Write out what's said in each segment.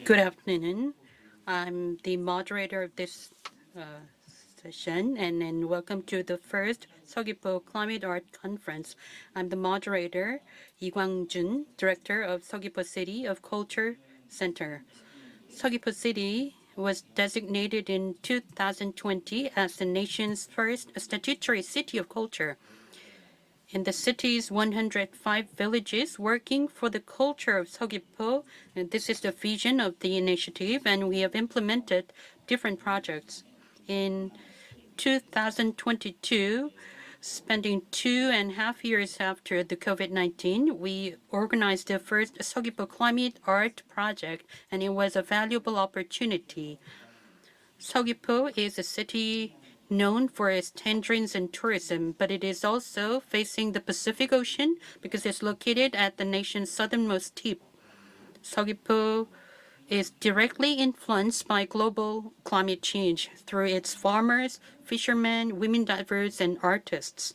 Good afternoon. I'm the moderator of this session, and welcome to the first Seogwipo Climate Art Conference. I'm the moderator, Lee Kwang-jun, Director of Seogwipo City of Culture Center. Seogwipo City was designated in 2020 as the nation's first statutory city of culture. In the city's 105 villages working for the culture of Seogwipo, and this is the vision of the initiative, and we have implemented different projects. In 2022, spending 2.5 years after the COVID-19, we organized the first Seogwipo Climate Art Project, and it was a valuable opportunity. Seogwipo is a city known for its tangerines and tourism, but it is also facing the Pacific Ocean because it's located at the nation's southernmost tip. Seogwipo is directly influenced by global climate change through its farmers, fishermen, women divers, and artists.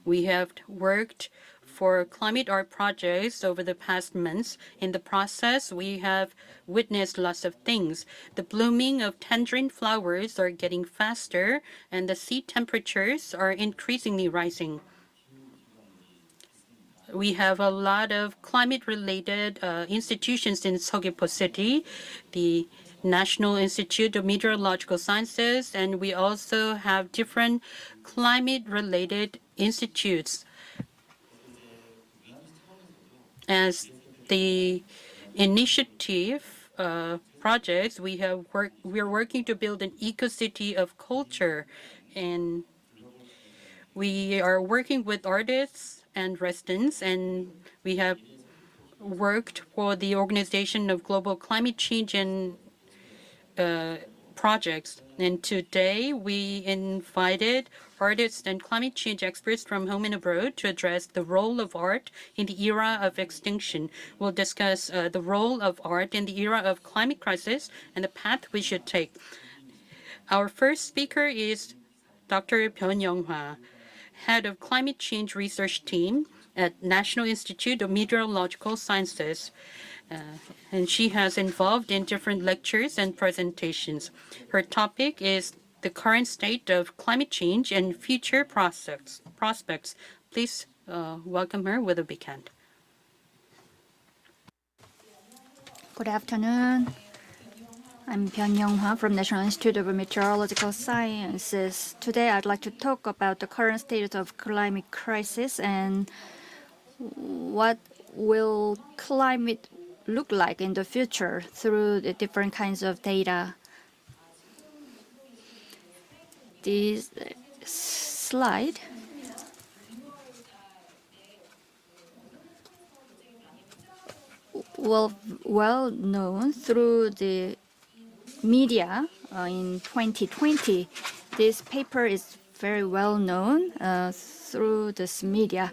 We have worked for climate art projects over the past months. In the process, we have witnessed lots of things. The blooming of tangerine flowers are getting faster, and the sea temperatures are increasingly rising. We have a lot of climate-related institutions in Seogwipo City, the National Institute of Meteorological Sciences, and we also have different climate-related institutes. As the initiative projects, we are working to build an eco-city of culture, and we are working with artists and residents, and we have worked for the Organization of Global Climate Change and projects. And today we invited artists and climate change experts from home and abroad to address the role of art in the era of extinction. We'll discuss the role of art in the era of climate crisis and the path we should take. Our first speaker is Dr. Byun Young-hwa, Head of Climate Change Research Team at National Institute of Meteorological Sciences. And she has involved in different lectures and presentations. Her topic is the current state of climate change and future prospects. Please welcome her with a big hand. Good afternoon. I'm Byun Young-hwa from National Institute of Meteorological Sciences. Today I'd like to talk about the current state of climate crisis and what will climate look like in the future through the different kinds of data. This slide well known through the media in 2020. This paper is very well known through this media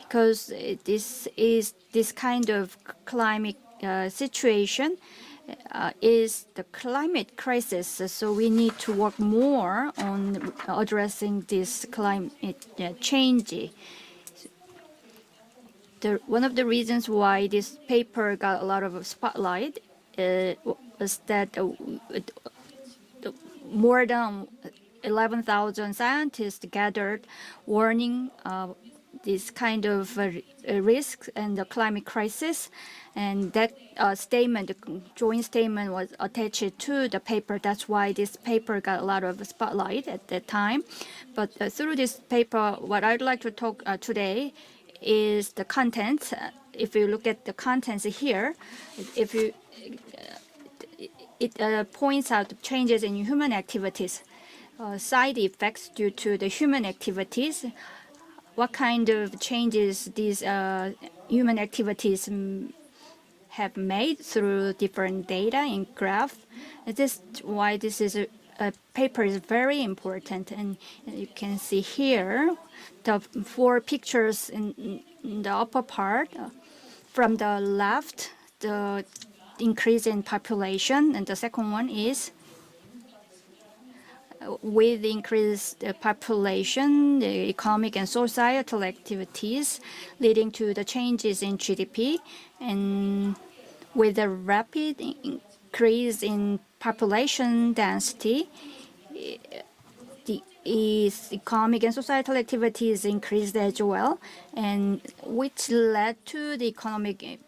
because this kind of climate situation is the climate crisis. So we need to work more on addressing this climate change. One of the reasons why this paper got a lot of spotlight is that more than 11,000 scientists gathered warning this kind of risks and the climate crisis, and that statement, the joint statement, was attached to the paper. That's why this paper got a lot of spotlight at that time. But through this paper, what I'd like to talk today is the contents. If you look at the contents here, it points out changes in human activities, side effects due to the human activities, what kind of changes these human activities have made through different data in graph. This is why this is a paper is very important, and you can see here the 4 pictures in the upper part. From the left, the increase in population, and the second one is with increased population, the economic and societal activities leading to the changes in GDP. And with a rapid increase in population density, the economic and societal activities increased as well, and which led to the economic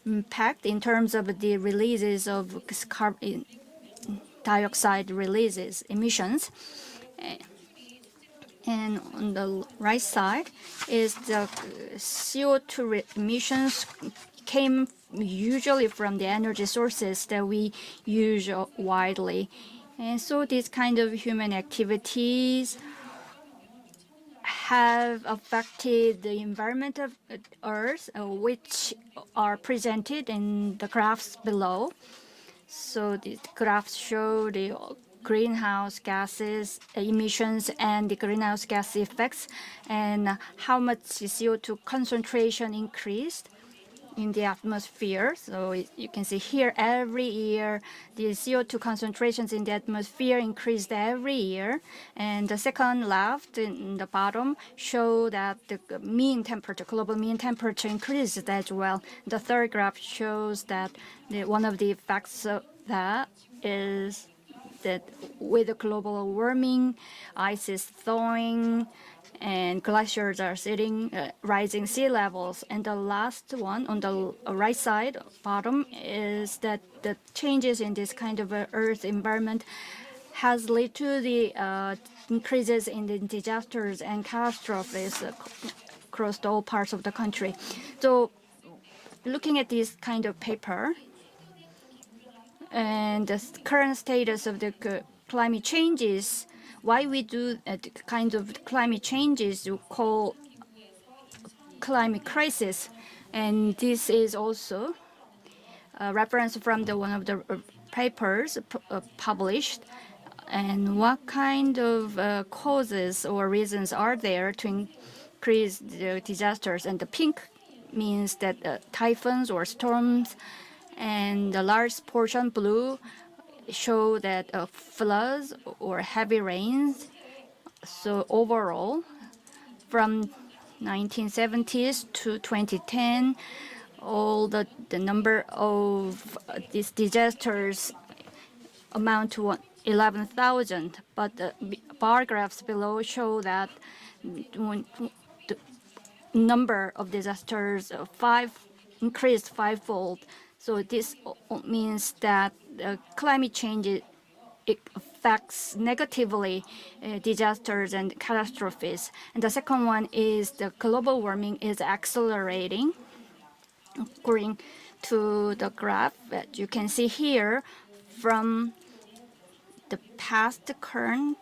impact in terms of the releases of carbon dioxide emissions. And on the right side is the CO2 emissions came usually from the energy sources that we use widely. And so these kind of human activities have affected the environment of Earth, which are presented in the graphs below. So the graphs show the greenhouse gases emissions and the greenhouse gas effects and how much CO2 concentration increased in the atmosphere. So you can see here every year the CO2 concentrations in the atmosphere increased every year. And the second left in the bottom show that the mean temperature, global mean temperature increased as well. The third graph shows that one of the effects of that is that with the global warming, ice is thawing, and glaciers are rising sea levels. And the last one on the right side, bottom, is that the changes in this kind of Earth environment has led to the increases in the disasters and catastrophes across all parts of the country. So looking at this kind of paper, and the current status of the climate changes, why we do the kind of climate changes you call climate crisis. And this is also a reference from one of the papers published. And what kind of causes or reasons are there to increase the disasters? And the pink means that typhoons or storms, and the large portion blue show that floods or heavy rains. So overall, from 1970s to 2010, all the number of these disasters amount to 11,000. But the bar graphs below show that the number of disasters increased fivefold. So this means that climate change affects negatively disasters and catastrophes. And the second one is the global warming is accelerating. According to the graph that you can see here, from the past current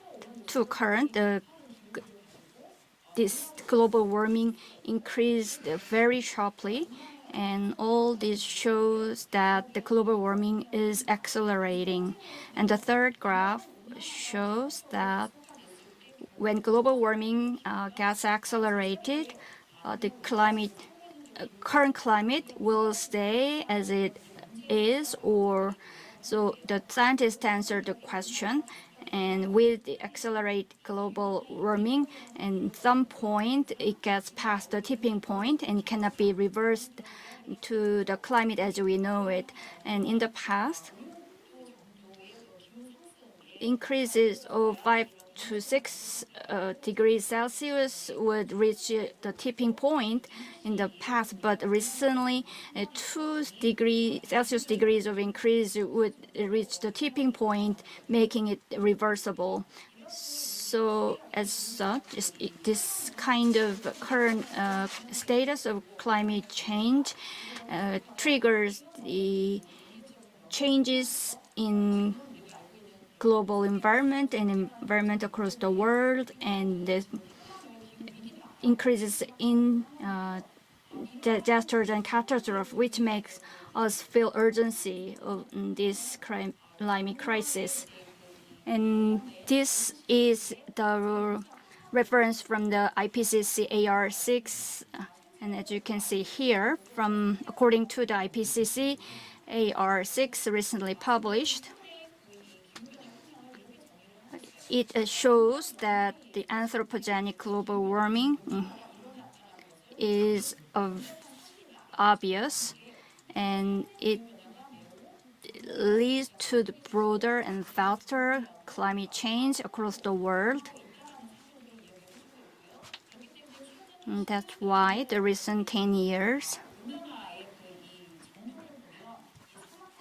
to current, this global warming increased very sharply. And all this shows that the global warming is accelerating. And the third graph shows that when global warming gets accelerated, the current climate will stay as it is, or so the scientists answered the question. And with the accelerate global warming, and some point it gets past the tipping point and cannot be reversed to the climate as we know it. And in the past, increases of 5 to 6 degrees Celsius would reach the tipping point in the past, but recently 2 degrees Celsius of increase would reach the tipping point, making it reversible. So as such, this kind of current status of climate change triggers the changes in global environment and environment across the world, and the increases in disasters and catastrophes, which makes us feel urgency of this climate crisis. And this is the reference from the IPCC AR6, and as you can see here, according to the IPCC AR6 recently published, it shows that the anthropogenic global warming is obvious, and it leads to the broader and faster climate change across the world. And that's why the recent 10 years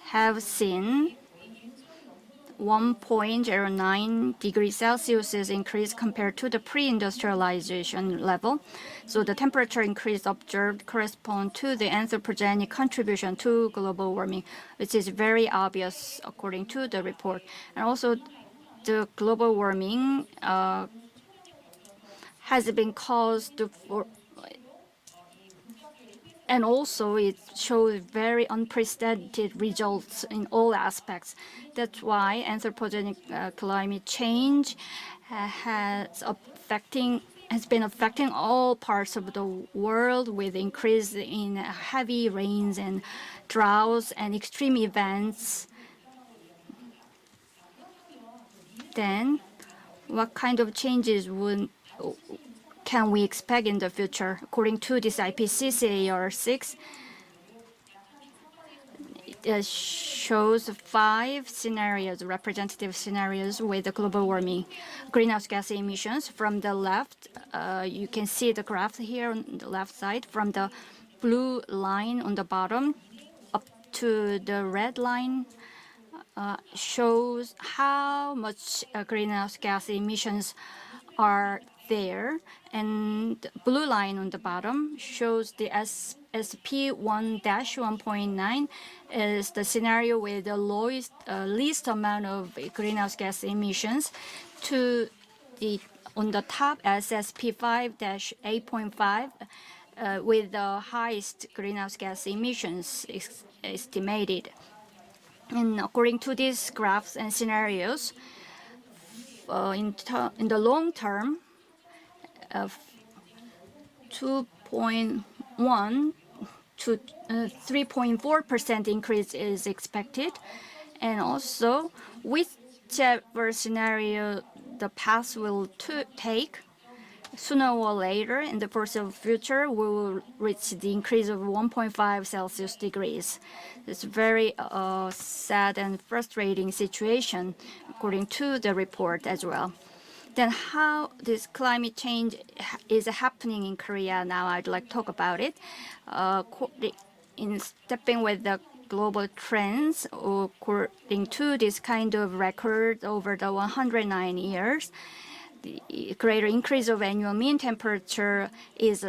have seen 1.09 degrees Celsius increase compared to the pre-industrialization level. So the temperature increase observed correspond to the anthropogenic contribution to global warming, which is very obvious according to the report. And also the global warming has been caused for, and also it shows very unprecedented results in all aspects. That's why anthropogenic climate change has been affecting all parts of the world, with increase in heavy rains and droughts and extreme events. Then, what kind of changes can we expect in the future? According to this IPCC AR6, it shows 5 scenarios, representative scenarios with the global warming greenhouse gas emissions. From the left, you can see the graph here on the left side. From the blue line on the bottom up to the red line shows how much greenhouse gas emissions are there, and blue line on the bottom shows the SP1-1.9 is the scenario with the least amount of greenhouse gas emissions, to the on the top SSP5-8.5 with the highest greenhouse gas emissions estimated. And according to these graphs and scenarios, in the long term, 2.1 to 3.4% increase is expected. And also, whichever scenario the path will take, sooner or later in the foreseeable future, we will reach the increase of 1.5 Celsius degrees. It's a very sad and frustrating situation, according to the report as well. Then how this climate change is happening in Korea now, I'd like to talk about it. In stepping with the global trends, according to this kind of record over the 109 years, the greater increase of annual mean temperature is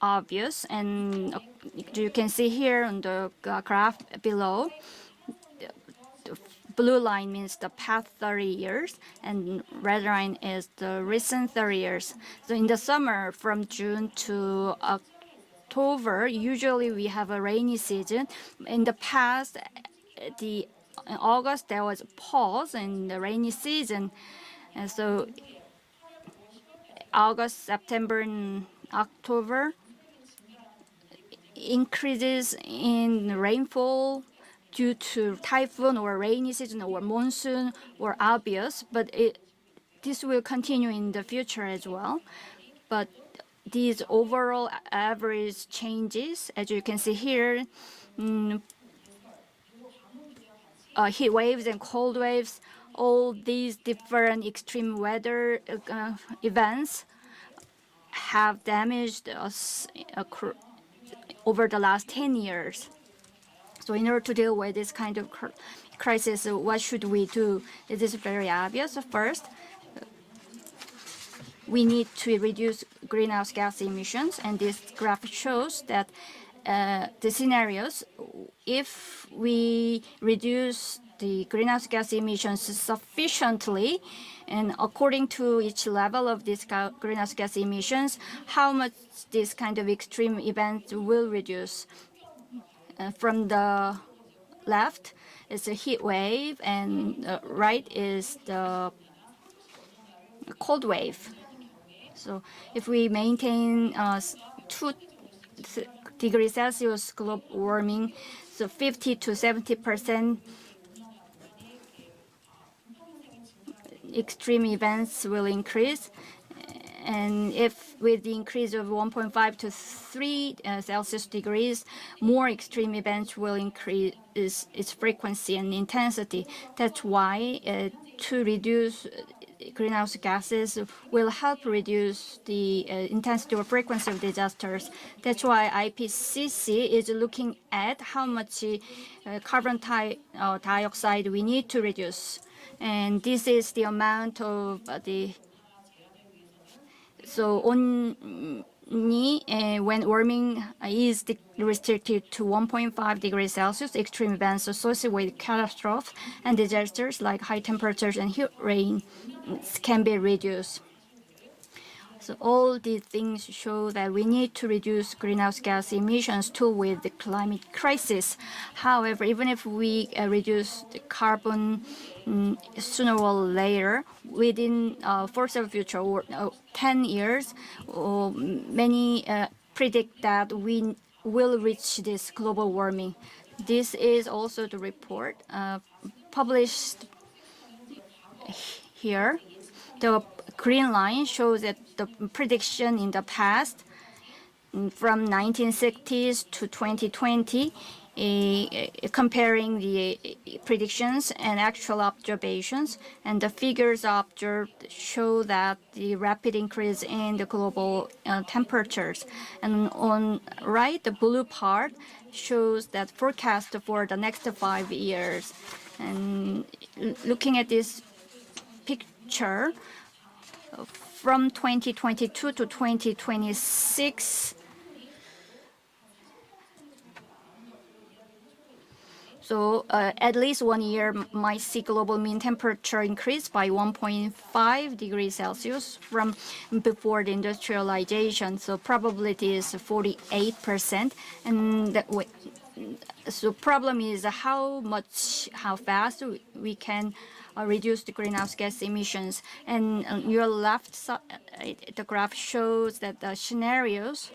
obvious, and you can see here on the graph below, the blue line means the past 30 years, and red line is the recent 30 years. So in the summer, from June to October, usually we have a rainy season. In the past, in August, there was a pause in the rainy season, and so August, September, and October, increases in rainfall due to typhoon or rainy season or monsoon were obvious, but this will continue in the future as well. But these overall average changes, as you can see here, heat waves and cold waves, all these different extreme weather events have damaged us over the last 10 years. So in order to deal with this kind of crisis, what should we do? It is very obvious. First, we need to reduce greenhouse gas emissions, and this graph shows that the scenarios, if we reduce the greenhouse gas emissions sufficiently, and according to each level of this greenhouse gas emissions, how much this kind of extreme event will reduce. From the left is a heat wave, and right is the cold wave. So if we maintain 2 degrees Celsius global warming, so 50 to 70% extreme events will increase. And if with the increase of 1.5 to 3 Celsius degrees, more extreme events will increase its frequency and intensity. That's why to reduce greenhouse gases will help reduce the intensity or frequency of disasters. That's why IPCC is looking at how much carbon dioxide we need to reduce. And this is the amount of so only when warming is restricted to 1.5 degrees Celsius, extreme events associated with catastrophes and disasters like high temperatures and heat rain can be reduced. So all these things show that we need to reduce greenhouse gas emissions too with the climate crisis. However, even if we reduce the carbon sooner or later, within foreseeable future or 10 years, many predict that we will reach this global warming. This is also the report published here. The green line shows that the prediction in the past from 1960s to 2020, comparing the predictions and actual observations, and the figures observed show that the rapid increase in the global temperatures. And on right, the blue part shows that forecast for the next 5 years. And looking at this picture, from 2022 to 2026, so at least 1 year might see global mean temperature increase by 1.5 degrees Celsius from before the industrialization. So probability is 48%. And so problem is how fast we can reduce the greenhouse gas emissions. And on your left side, the graph shows that the scenarios,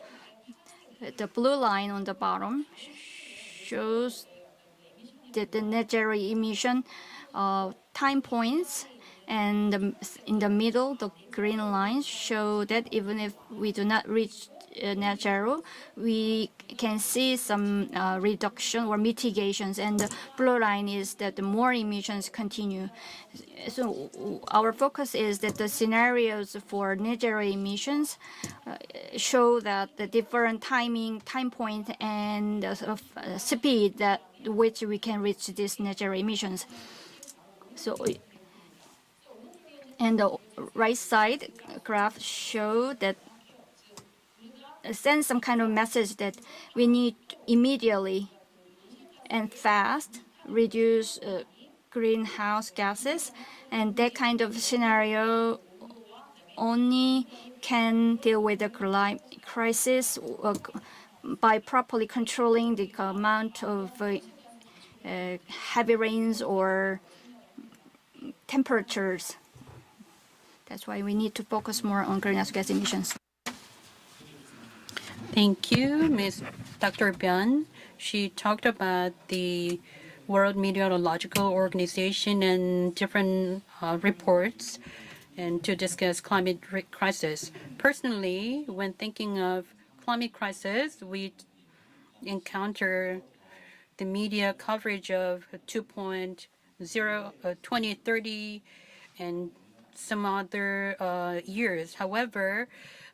the blue line on the bottom shows that the net zero emission time points, and in the middle, the green lines show that even if we do not reach net zero, we can see some reduction or mitigations, and the blue line is that the more emissions continue. So our focus is that the scenarios for net zero emissions show that the different time point and speed that which we can reach these net zero emissions. So and the right side graph show that send some kind of message that we need to immediately and fast reduce greenhouse gases, and that kind of scenario only can deal with the climate crisis by properly controlling the amount of heavy rains or temperatures. That's why we need to focus more on greenhouse gas emissions. Thank you, Ms. Dr. Byun. She talked about the World Meteorological Organization and different reports, and to discuss climate crisis. Personally, when thinking of climate crisis, we encounter the media coverage of 2.0, 2030, and some other years. However,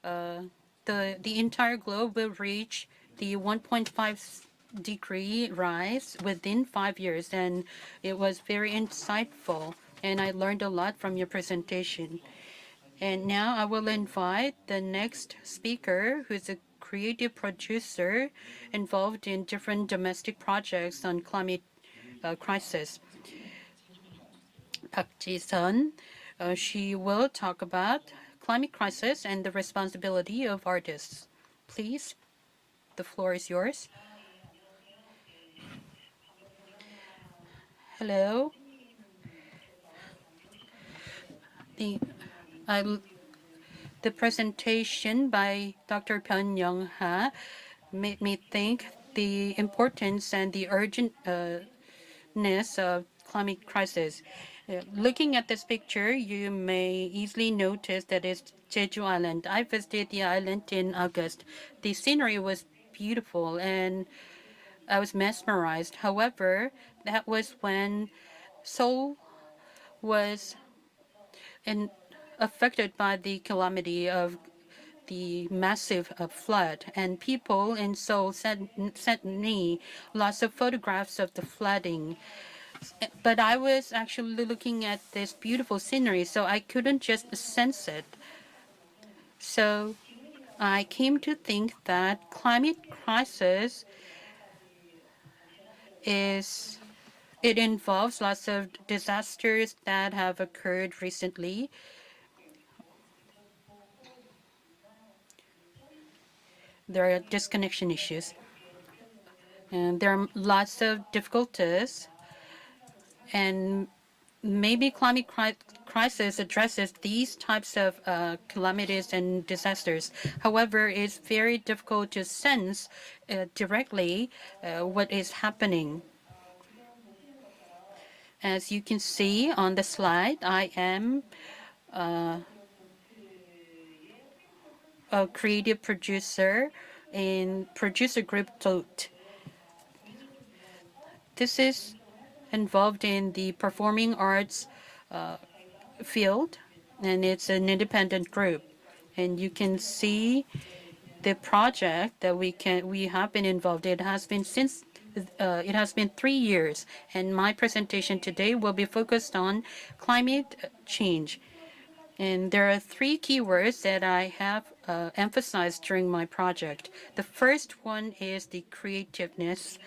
the entire globe will reach the 1.5 degree rise within 5 years, and it was very insightful, and I learned a lot from your presentation. And now I will invite the next speaker, who is a creative producer involved in different domestic projects on climate crisis. Park Ji-sun. She will talk about climate crisis and the responsibility of artists. Please, the floor is yours. Hello. The presentation by Dr. Byun Young-ha made me think the importance and the urgentness of climate crisis. Looking at this picture, you may easily notice that it's Jeju Island. I visited the island in August. The scenery was beautiful, and I was mesmerized. However, that was when Seoul was affected by the calamity of the massive flood, and people in Seoul sent me lots of photographs of the flooding. But I was actually looking at this beautiful scenery, so I couldn't just sense it. So I came to think that climate crisis it involves lots of disasters that have occurred recently. There are disconnection issues, and there are lots of difficulties, and maybe climate crisis addresses these types of calamities and disasters. However, it's very difficult to sense directly what is happening. As you can see on the slide, I am a creative producer in producer group TOTE. This is involved in the performing arts field, and it's an independent group. And you can see the project that we have been involved. It has been 3 years, and my presentation today will be focused on climate change. And there are three keywords that I have emphasized during my project. The first one is the creativeness.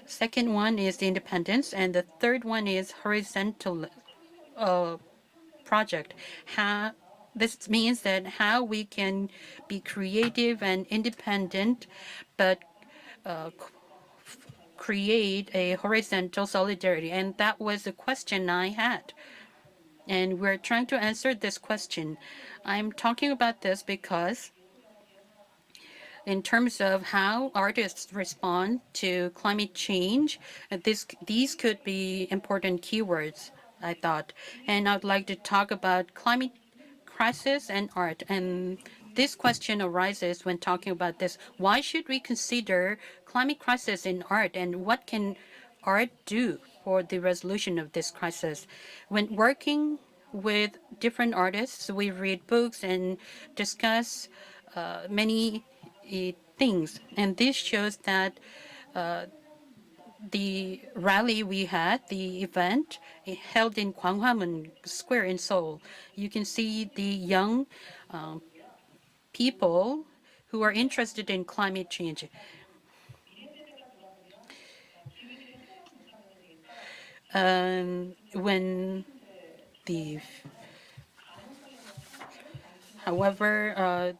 Second one is the independence, and the third one is horizontal project. This means that how we can be creative and independent, but create a horizontal solidarity. And that was the question I had. And we're trying to answer this question. I'm talking about this because in terms of how artists respond to climate change, these could be important keywords, I thought. And I'd like to talk about climate crisis and art. And this question arises when talking about this. Why should we consider climate crisis in art, and what can art do for the resolution of this crisis? When working with different artists, we read books and discuss many things. And this shows that the rally we had, the event held in Gwanghwamun Square in Seoul, you can see the young people who are interested in climate change. When the, however,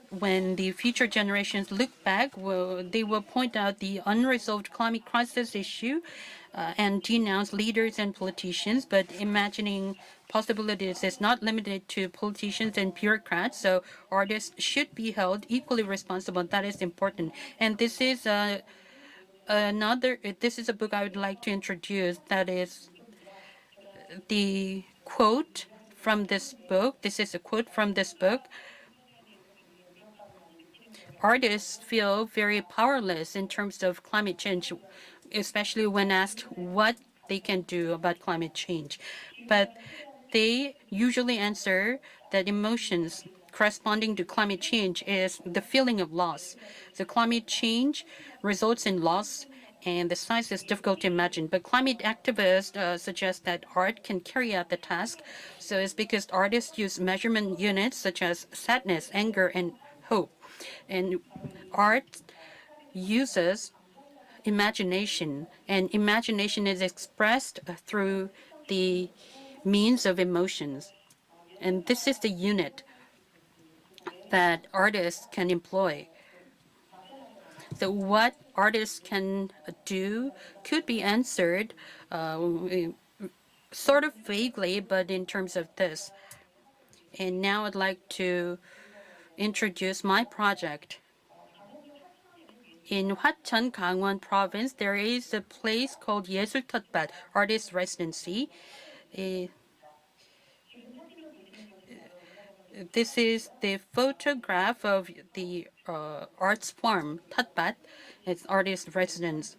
when the future generations look back, they will point out the unresolved climate crisis issue and denounce leaders and politicians. But imagining possibilities is not limited to politicians and bureaucrats, so artists should be held equally responsible. That is important. And this is this is a book I would like to introduce. That is the quote from this book. This is a quote from this book. Artists feel very powerless in terms of climate change, especially when asked what they can do about climate change. But they usually answer that emotions corresponding to climate change is the feeling of loss. The climate change results in loss, and the size is difficult to imagine. But climate activists suggest that art can carry out the task. So it's because artists use measurement units such as sadness, anger, and hope. And art uses imagination, and imagination is expressed through the means of emotions. And this is the unit that artists can employ. So what artists can do could be answered sort of vaguely, but in terms of this. And now I'd like to introduce my project. In Hwacheon, Gangwon Province, there is a place called 예술텃밭, Artist Residency. This is the photograph of the arts form, 텃밭. It's artist residence.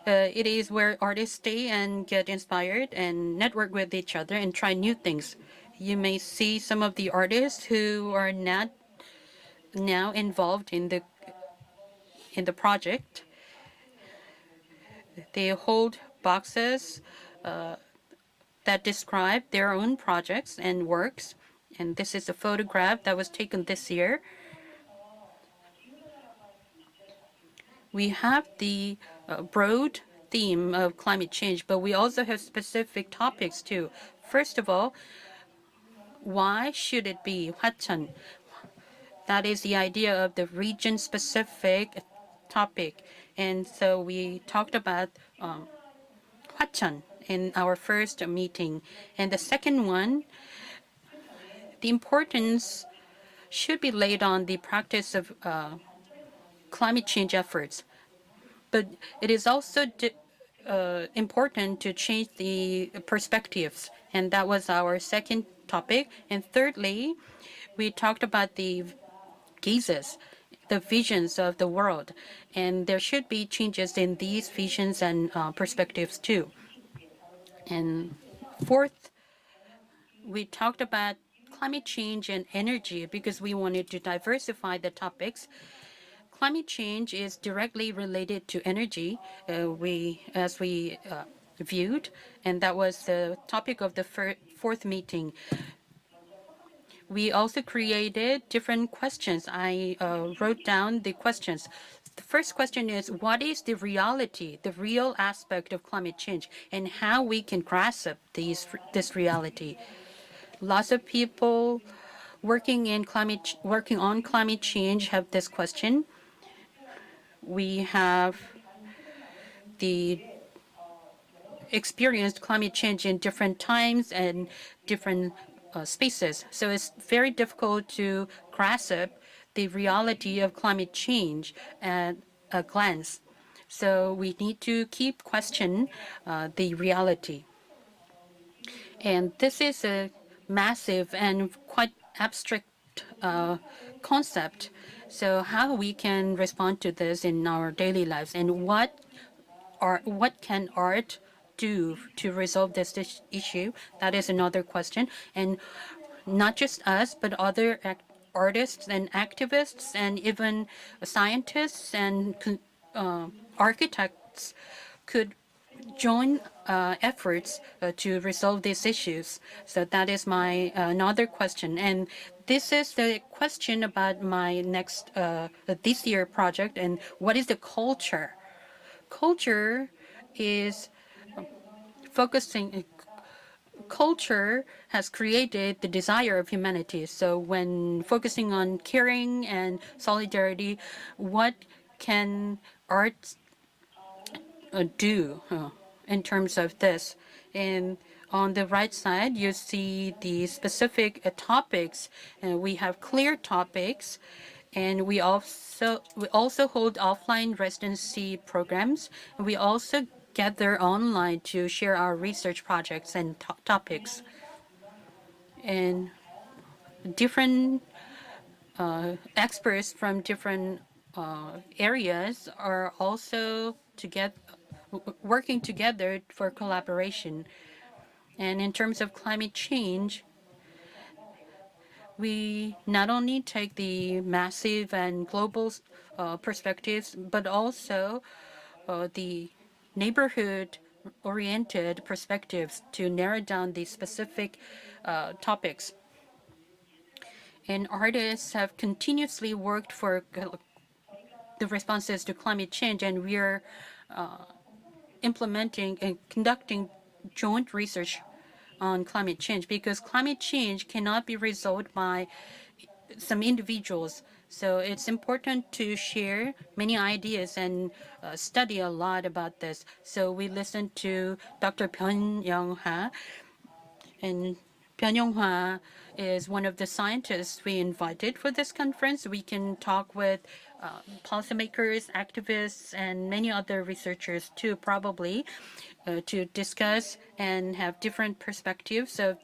It is where artists stay and get inspired and network with each other and try new things. You may see some of the artists who are not now involved in the project. They hold boxes that describe their own projects and works. And this is a photograph that was taken this year. We have the broad theme of climate change, but we also have specific topics too. First of all, why should it be Hwacheon? That is the idea of the region-specific topic. And so we talked about Hwacheon in our first meeting. And the second one, the importance should be laid on the practice of climate change efforts. But it is also important to change the perspectives. And that was our second topic. And thirdly, we talked about the gazes, the visions of the world. And there should be changes in these visions and perspectives too. And fourth, we talked about climate change and energy because we wanted to diversify the topics. Climate change is directly related to energy, as we viewed, and that was the topic of the fourth meeting. We also created different questions. I wrote down the questions. The first question is, what is the reality, the real aspect of climate change, and how we can grasp this reality? Lots of people working on climate change have this question. We have the experienced climate change in different times and different spaces. So it's very difficult to grasp the reality of climate change at a glance. So we need to keep question the reality. And this is a massive and quite abstract concept. So how we can respond to this in our daily lives, and what can art do to resolve this issue? That is another question. And not just us, but other artists and activists and even scientists and architects could join efforts to resolve these issues. So that is my another question. And this is the question about my next this year project. And what is the culture? Culture is focusing. Culture has created the desire of humanity. So when focusing on caring and solidarity, what can art do in terms of this? And on the right side, you see the specific topics. We have clear topics, and we also hold offline residency programs. And we also gather online to share our research projects and topics. And different experts from different areas are also working together for collaboration. And in terms of climate change, we not only take the massive and global perspectives, but also the neighborhood-oriented perspectives to narrow down the specific topics. And artists have continuously worked for the responses to climate change, and we are implementing and conducting joint research on climate change, because climate change cannot be resolved by some individuals. So it's important to share many ideas and study a lot about this. So we listened to Dr. Byun Young-ha, and Byun Young-ha is one of the scientists we invited for this conference. We can talk with policymakers, activists, and many other researchers too, probably, to discuss and have different perspectives of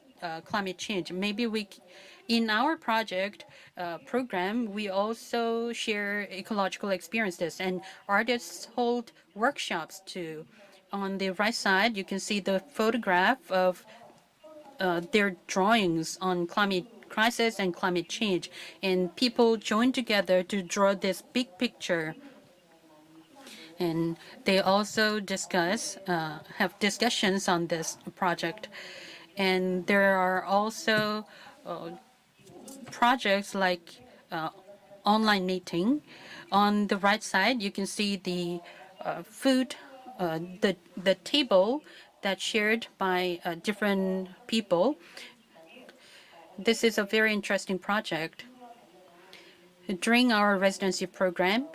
climate change. Maybe in our project program, we also share ecological experiences, and artists hold workshops too. On the right side, you can see the photograph of their drawings on climate crisis and climate change, and people join together to draw this big picture. And they also have discussions on this project. And there are also projects like online meeting. On the right side, you can see the food, the table that's shared by different people. This is a very interesting project. During our residency program,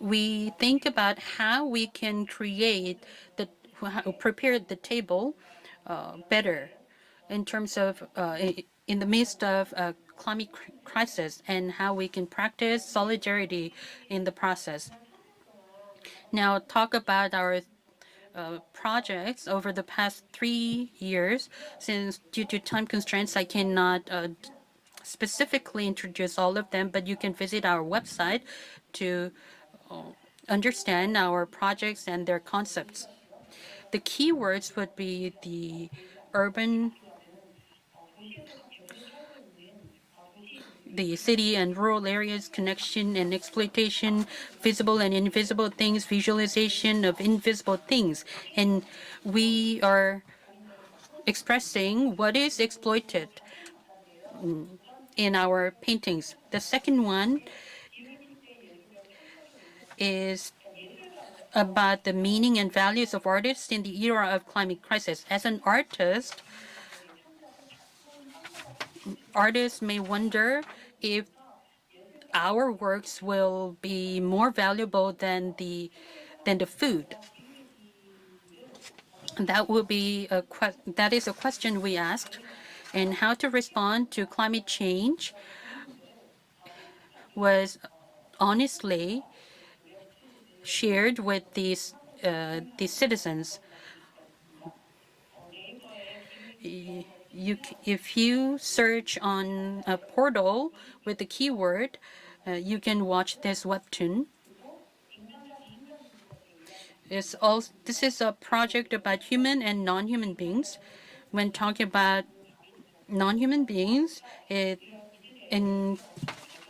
we think about how we can prepare the table better in terms of in the midst of a climate crisis, and how we can practice solidarity in the process. Now, talk about our projects over the past 3 years. Since due to time constraints, I cannot specifically introduce all of them, but you can visit our website to understand our projects and their concepts. The keywords would be the city and rural areas, connection and exploitation, visible and invisible things, visualization of invisible things. And we are expressing what is exploited in our paintings. The second one is about the meaning and values of artists in the era of climate crisis. As an artist, artists may wonder if our works will be more valuable than the food. That is a question we asked, and how to respond to climate change was honestly shared with these citizens. If you search on a portal with the keyword, you can watch this webtoon. This is a project about human and non-human beings. When talking about non-human beings, it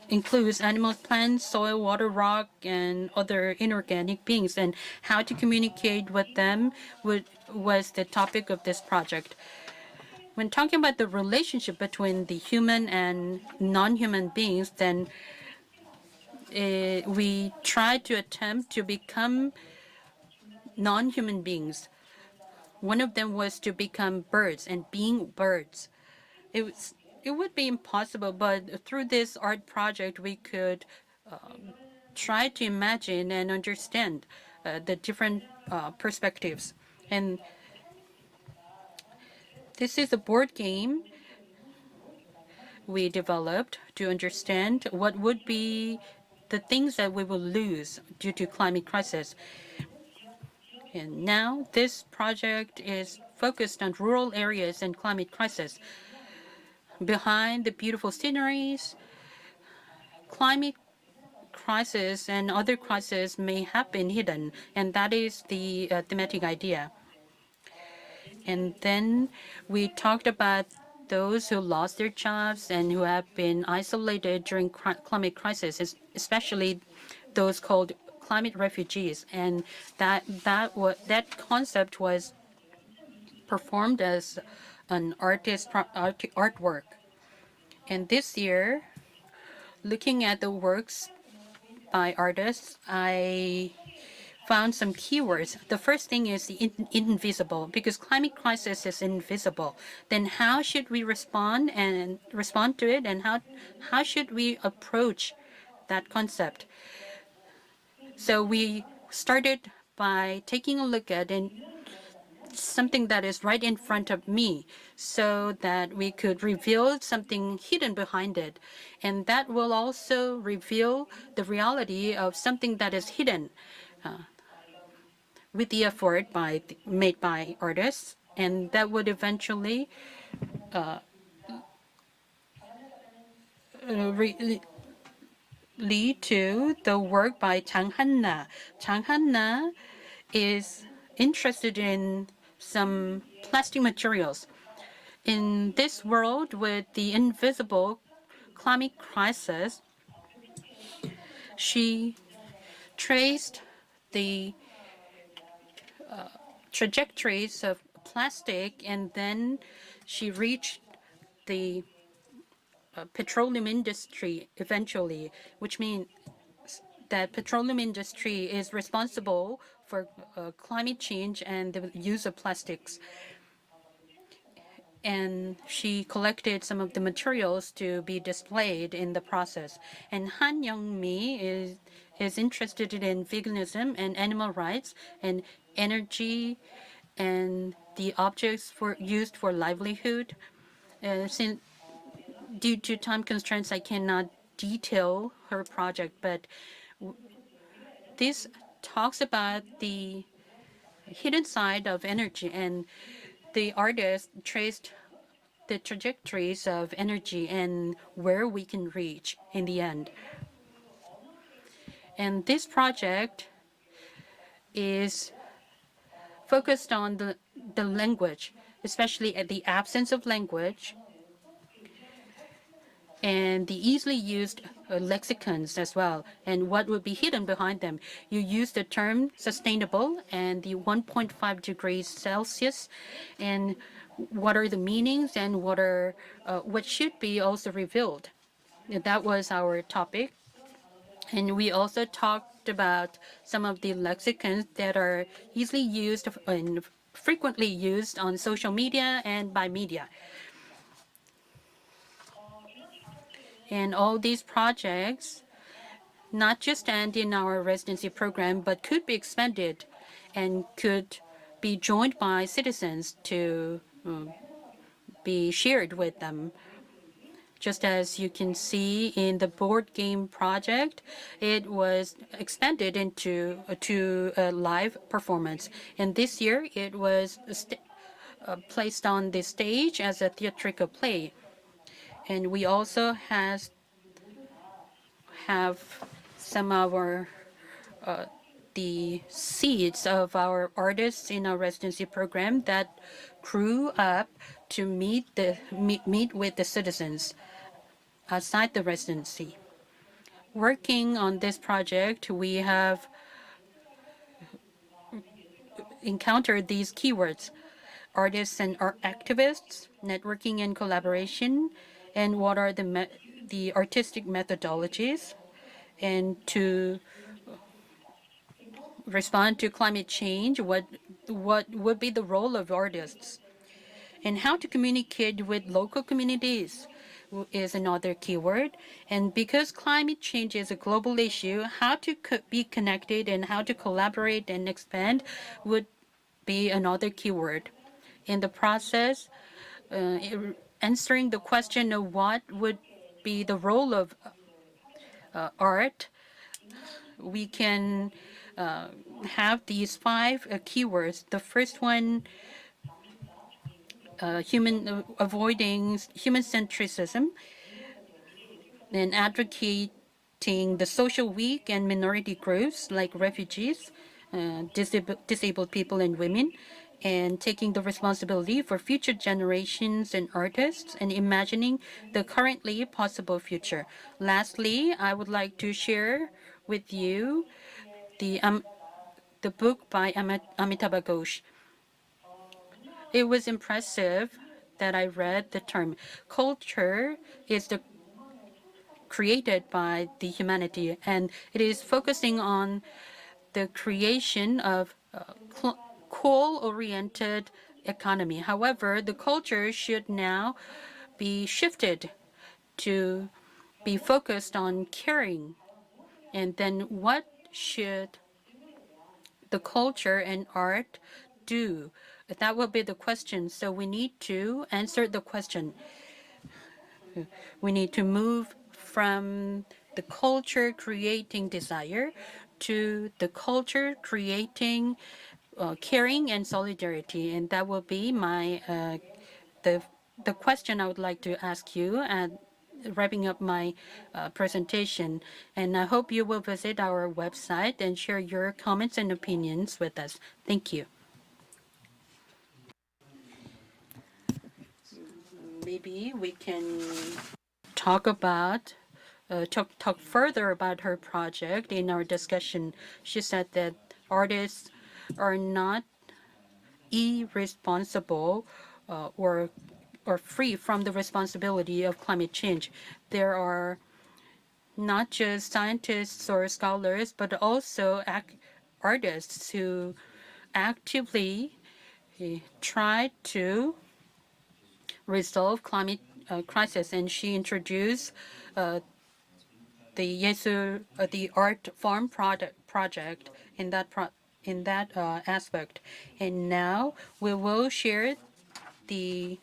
includes animals, plants, soil, water, rock, and other inorganic beings, and how to communicate with them was the topic of this project. When talking about the relationship between the human and non-human beings, then we try to attempt to become non-human beings. One of them was to become birds and being birds. It would be impossible, but through this art project, we could try to imagine and understand the different perspectives. And this is a board game we developed to understand what would be the things that we will lose due to climate crisis. And now this project is focused on rural areas and climate crisis. Behind the beautiful sceneries, climate crisis and other crises may have been hidden, and that is the thematic idea. And then we talked about those who lost their jobs and who have been isolated during climate crisis, especially those called climate refugees. And that concept was performed as an artwork. And this year, looking at the works by artists, I found some keywords. The first thing is the invisible, because climate crisis is invisible. Then how should we respond to it, and how should we approach that concept? So we started by taking a look at something that is right in front of me, so that we could reveal something hidden behind it. And that will also reveal the reality of something that is hidden with the effort made by artists. and that would eventually lead to the work by Chang Han-na. Chang Han-na is interested in some plastic materials. In this world with the invisible climate crisis, she traced the trajectories of plastic, and then she reached the petroleum industry eventually, which means that petroleum industry is responsible for climate change and the use of plastics. And she collected some of the materials to be displayed in the process. And Han Young-mi is interested in veganism and animal rights and energy and the objects used for livelihood. Since due to time constraints, I cannot detail her project, but this talks about the hidden side of energy, and the artist traced the trajectories of energy and where we can reach in the end. And this project is focused on the language, especially at the absence of language and the easily used lexicons as well, and what would be hidden behind them. You use the term sustainable and the 1.5 degrees Celsius, and what are the meanings and what should be also revealed. And that was our topic. And we also talked about some of the lexicons that are easily used and frequently used on social media and by media. And all these projects not just end in our residency program, but could be expanded and could be joined by citizens to be shared with them. Just as you can see in the board game project, it was expanded into to a live performance. And this year, it was placed on the stage as a theatrical play. And we also have some of our the seeds of our artists in our residency program that grew up to meet with the citizens outside the residency. Working on this project, we have encountered these keywords: artists and art activists, networking and collaboration, and what are the artistic methodologies, and to respond to climate change, what would be the role of artists, and how to communicate with local communities is another keyword. And because climate change is a global issue, how to be connected and how to collaborate and expand would be another keyword. In the process, answering the question of what would be the role of art, we can have these five keywords. The first one, avoiding human centricism, and advocating the social weak and minority groups like refugees, disabled people, and women, and taking the responsibility for future generations and artists, and imagining the currently possible future. Lastly, I would like to share with you the book by Amitabh Ghosh. It was impressive that I read the term. Culture is created by the humanity, and it is focusing on the creation of coal-oriented economy. However, the culture should now be shifted to be focused on caring. And then what should the culture and art do? That will be the question. So we need to answer the question. We need to move from the culture creating desire to the culture creating caring and solidarity. And that will be my the question I would like to ask you and wrapping up my presentation. And I hope you will visit our website and share your comments and opinions with us. Thank you. Maybe we can talk about talk further about her project in our discussion. She said that artists are not irresponsible or free from the responsibility of climate change. There are not just scientists or scholars, but also artists who actively try to resolve climate crisis. And she introduced the art farm project in that aspect. And now we will share the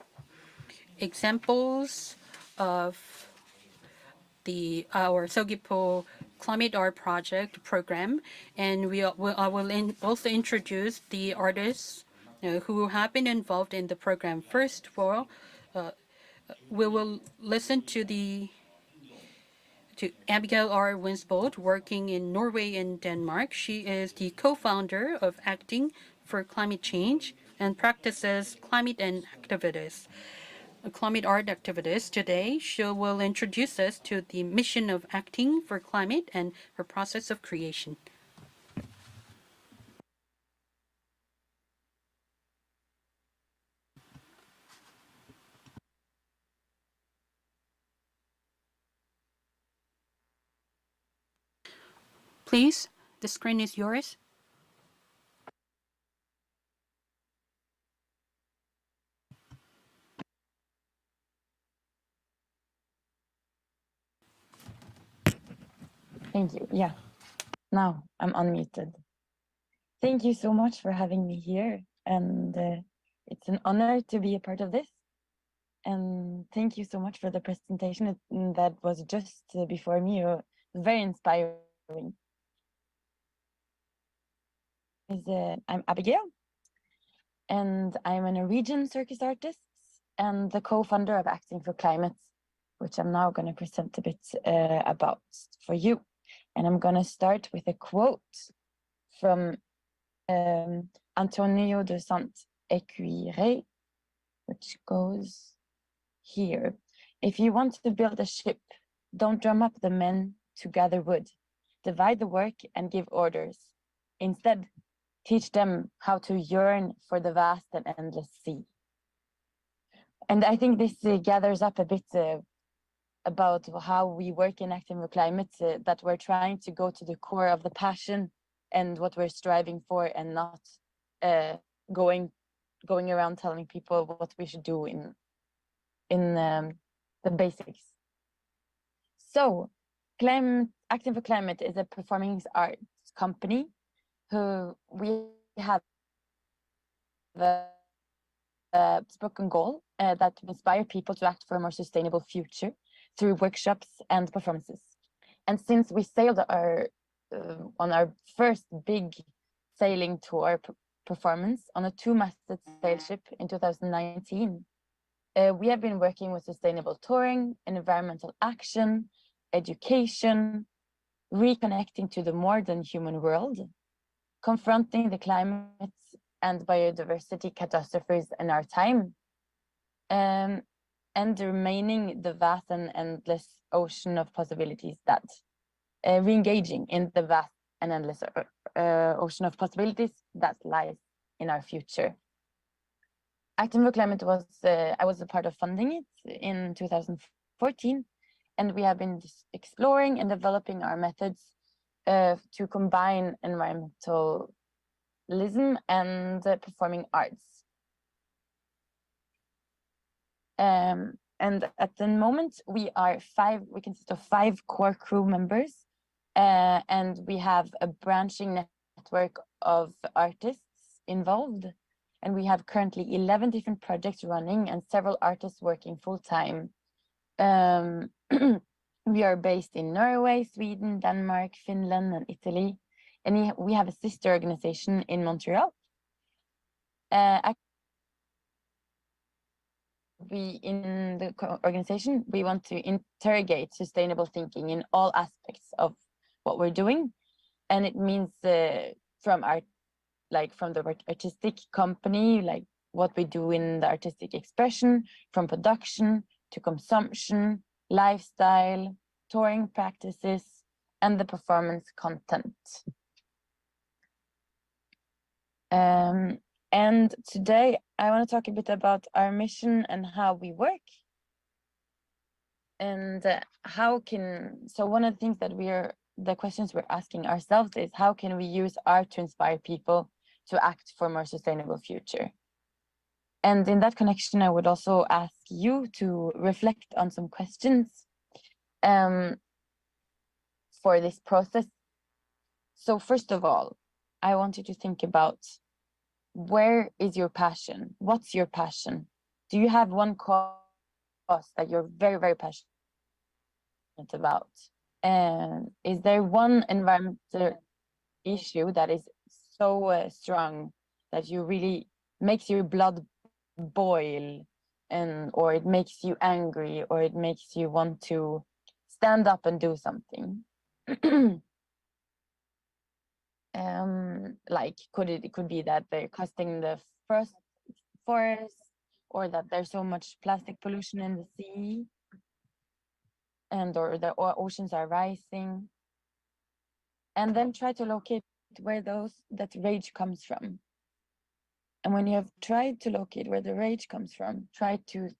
examples of our Sogipo Climate Art Project program, and I will also introduce the artists who have been involved in the program. First of all, we will listen to Abigail R. Winsbold, working in Norway and Denmark. She is the co-founder of Acting for Climate Change and practices climate and activities. A climate art activist. Today, she will introduce us to the mission of Acting for Climate and her process of creation. Please, the screen is yours. Thank you. Yeah, now I'm unmuted. Thank you so much for having me here. And it's an honor to be a part of this. And thank you so much for the presentation that was just before me. It was very inspiring. I'm Abigail, and I'm a Norwegian circus artist and the co-founder of Acting for Climate, which I'm now going to present a bit about for you. And I'm going to start with a quote from Antonio de Saint-Exupéry, which goes here. If you want to build a ship, don't drum up the men to gather wood, divide the work and give orders. Instead, teach them how to yearn for the vast and endless sea. And I think this gathers up a bit about how we work in Acting for Climate, that we're trying to go to the core of the passion and what we're striving for, and not going around telling people what we should do in the basics. So, Acting for Climate is a performing arts company who we have a spoken goal that inspire people to act for a more sustainable future through workshops and performances. And since we sailed on our first big sailing tour performance on a 2-masted sail ship in 2019, we have been working with sustainable touring, environmental action, education, reconnecting to the more than human world, confronting the climate and biodiversity catastrophes in our time, and remaining the vast and endless ocean of possibilities that re-engaging in the vast and endless ocean of possibilities that lies in our future. Acting for Climate was, I was a part of funding it in 2014, and we have been exploring and developing our methods to combine environmentalism and performing arts. And at the moment, we consist of 5 core crew members, and we have a branching network of artists involved. And we have currently 11 different projects running and several artists working full-time. We are based in Norway, Sweden, Denmark, Finland, and Italy. And we have a sister organization in Montreal, we in the organization, we want to interrogate sustainable thinking in all aspects of what we're doing. And it means from the artistic company, like what we do in the artistic expression, from production to consumption, lifestyle, touring practices, and the performance content. And today I want to talk a bit about our mission and how we work. And so one of the things that the questions we're asking ourselves is, how can we use art to inspire people to act for a more sustainable future? And in that connection, I would also ask you to reflect on some questions for this process. So first of all, I want you to think about, where is your passion? What's your passion? Do you have one cause that you're very, very passionate about? And is there one environmental issue that is so strong that you really makes your blood boil, or it makes you angry, or it makes you want to stand up and do something? Like it could be that they're cutting the first forest, or that there's so much plastic pollution in the sea, or the oceans are rising. And then try to locate where that rage comes from. And when you have tried to locate where the rage comes from, try to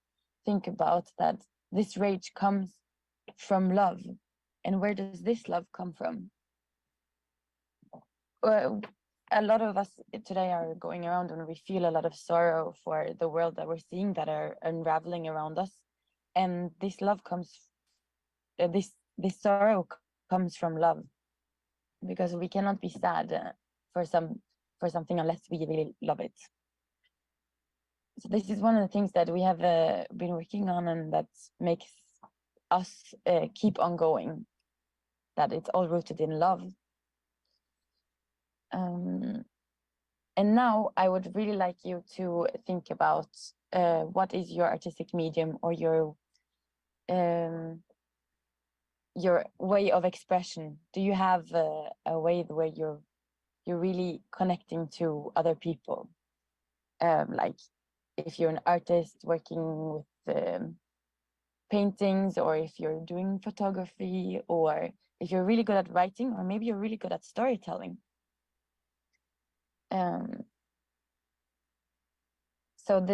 think about that this rage comes from love. And where does this love come from? A lot of us today are going around and we feel a lot of sorrow for the world that we're seeing that are unraveling around us. And this love comes, this sorrow comes from love, because we cannot be sad for something unless we really love it. So this is one of the things that we have been working on, and that makes us keep on going, that it's all rooted in love. And now I would really like you to think about what is your artistic medium, or your way of expression. Do you have a way where you're really connecting to other people? Like if you're an artist working with paintings, or if you're doing photography, or if you're really good at writing, or maybe you're really good at storytelling. So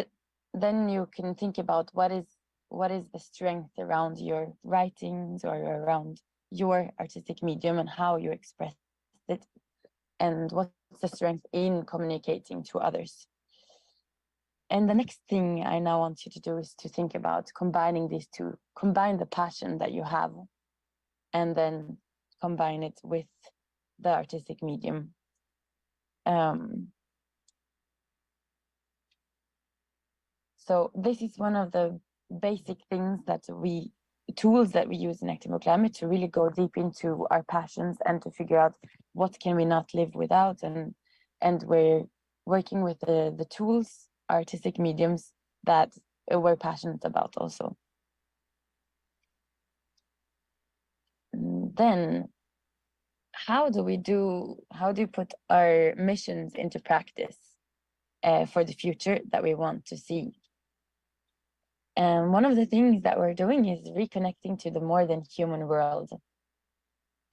then you can think about what is the strength around your writings, or around your artistic medium, and how you express it, and what's the strength in communicating to others. And the next thing I now want you to do is to think about combining these two. Combine the passion that you have, and then combine it with the artistic medium. So this is one of the basic things tools that we use in Active Climate, to really go deep into our passions and to figure out what can we not live without. And we're working with the tools, artistic mediums that we're passionate about also. And then how do you put our missions into practice for the future that we want to see? And one of the things that we're doing is reconnecting to the more than human world.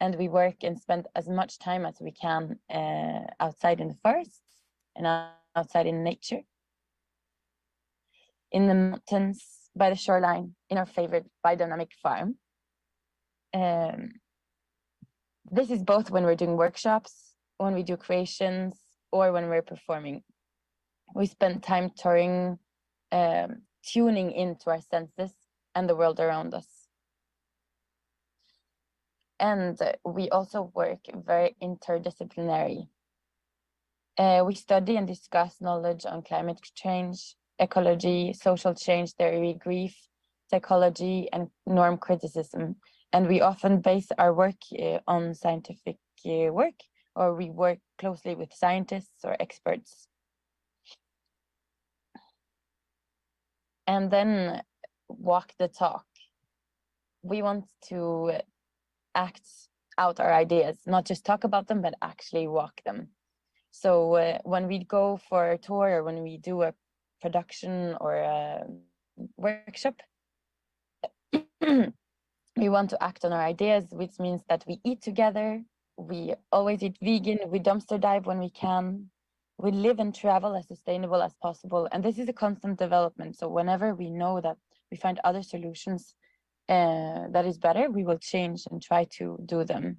And we work and spend as much time as we can outside in the forests and outside in nature, in the mountains, by the shoreline, in our favorite biodynamic farm. This is both when we're doing workshops, when we do creations, or when we're performing. We spend time touring, tuning into our senses and the world around us. And we also work very interdisciplinary. We study and discuss knowledge on climate change, ecology, social change theory, grief, psychology, and norm criticism. And we often base our work on scientific work, or we work closely with scientists or experts. and then walk the talk. We want to act out our ideas, not just talk about them, but actually walk them. So when we go for a tour or when we do a production or a workshop, we want to act on our ideas, which means that we eat together, we always eat vegan, we dumpster dive when we can, we live and travel as sustainable as possible. And this is a constant development. So whenever we know that we find other solutions that is better, we will change and try to do them.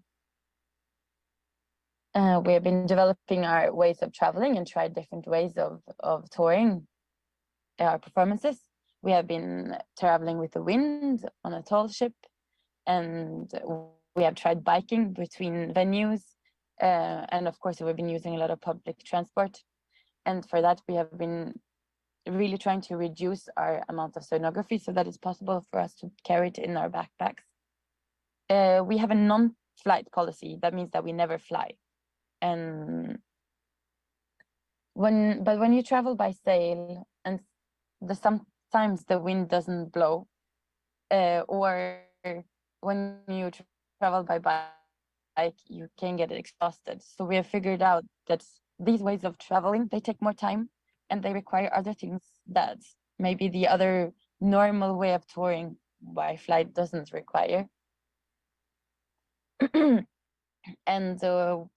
We have been developing our ways of traveling and tried different ways of touring our performances. We have been traveling with the wind on a tall ship, and we have tried biking between venues. And of course, we've been using a lot of public transport. And for that, we have been really trying to reduce our amount of sonography so that it's possible for us to carry it in our backpacks. We have a non-flight policy. That means that we never fly. And when you travel by sail and sometimes the wind doesn't blow, or when you travel by bike, you can get exhausted. So we have figured out that these ways of traveling, they take more time and they require other things that maybe the other normal way of touring by flight doesn't require. And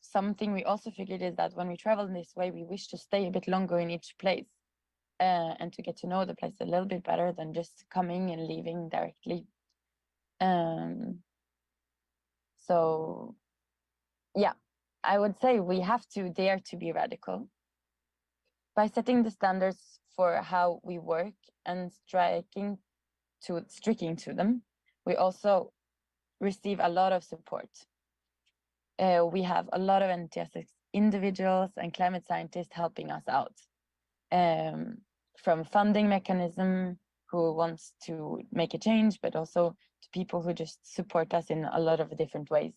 something we also figured is that when we travel in this way, we wish to stay a bit longer in each place and to get to know the place a little bit better than just coming and leaving directly. So yeah, I would say we have to dare to be radical by setting the standards for how we work and sticking to them. We also receive a lot of support. We have a lot of enthusiastic individuals and climate scientists helping us out, from funding mechanism who wants to make a change, but also to people who just support us in a lot of different ways.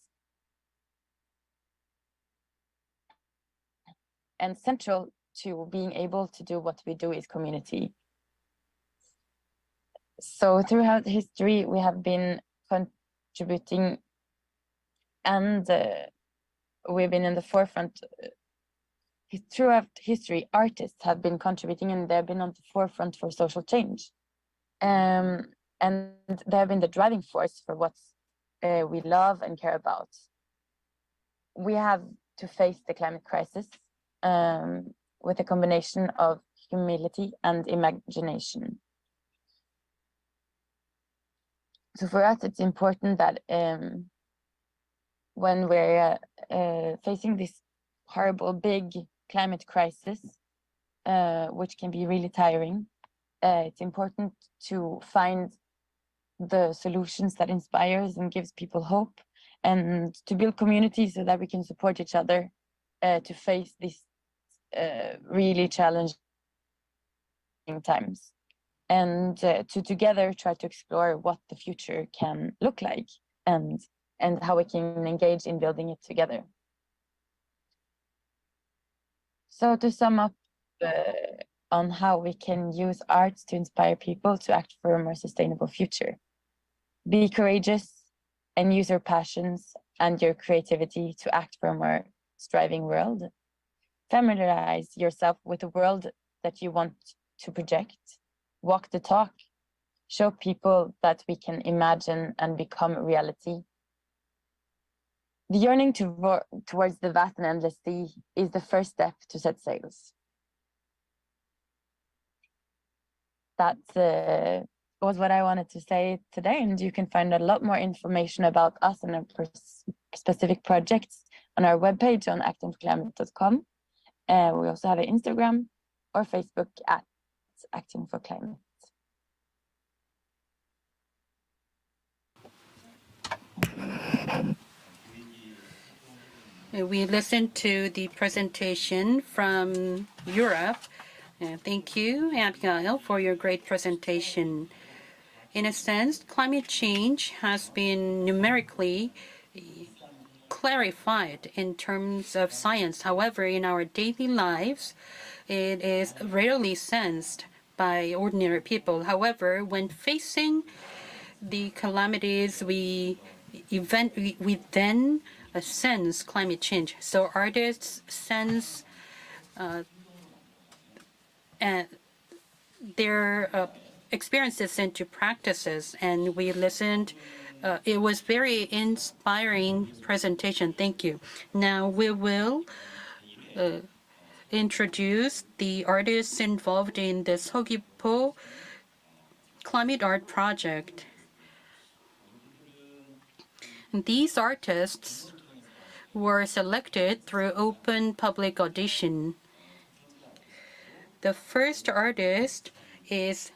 And central to being able to do what we do is community. So throughout history, we have been contributing, and we've been in the forefront. Throughout history, artists have been contributing and they've been on the forefront for social change. And they have been the driving force for what we love and care about. We have to face the climate crisis with a combination of humility and imagination. So for us, it's important that when we're facing this horrible big climate crisis, which can be really tiring, it's important to find the solutions that inspires and gives people hope, and to build communities so that we can support each other to face these really challenging times, and to together try to explore what the future can look like and how we can engage in building it together. So to sum up on how we can use arts to inspire people to act for a more sustainable future. Be courageous and use your passions and your creativity to act for a more striving world. Familiarize yourself with the world that you want to project. Walk the talk. Show people that we can imagine and become reality. The yearning towards the vast and endless sea is the first step to set sails. That was what I wanted to say today, and you can find a lot more information about us and our specific projects on our webpage on actingforclimate.com. We also have an Instagram or Facebook at Acting for Climate. We listened to the presentation from Europe. Thank you, Abigail, for your great presentation. In a sense, climate change has been numerically clarified in terms of science. However, in our daily lives, it is rarely sensed by ordinary people. However, when facing the calamities, we then sense climate change. So artists sense their experiences into practices, and we listened. It was very inspiring presentation. Thank you. Now we will introduce the artists involved in the Seogwipo Climate Art Project. These artists were selected through open public audition. The first artist is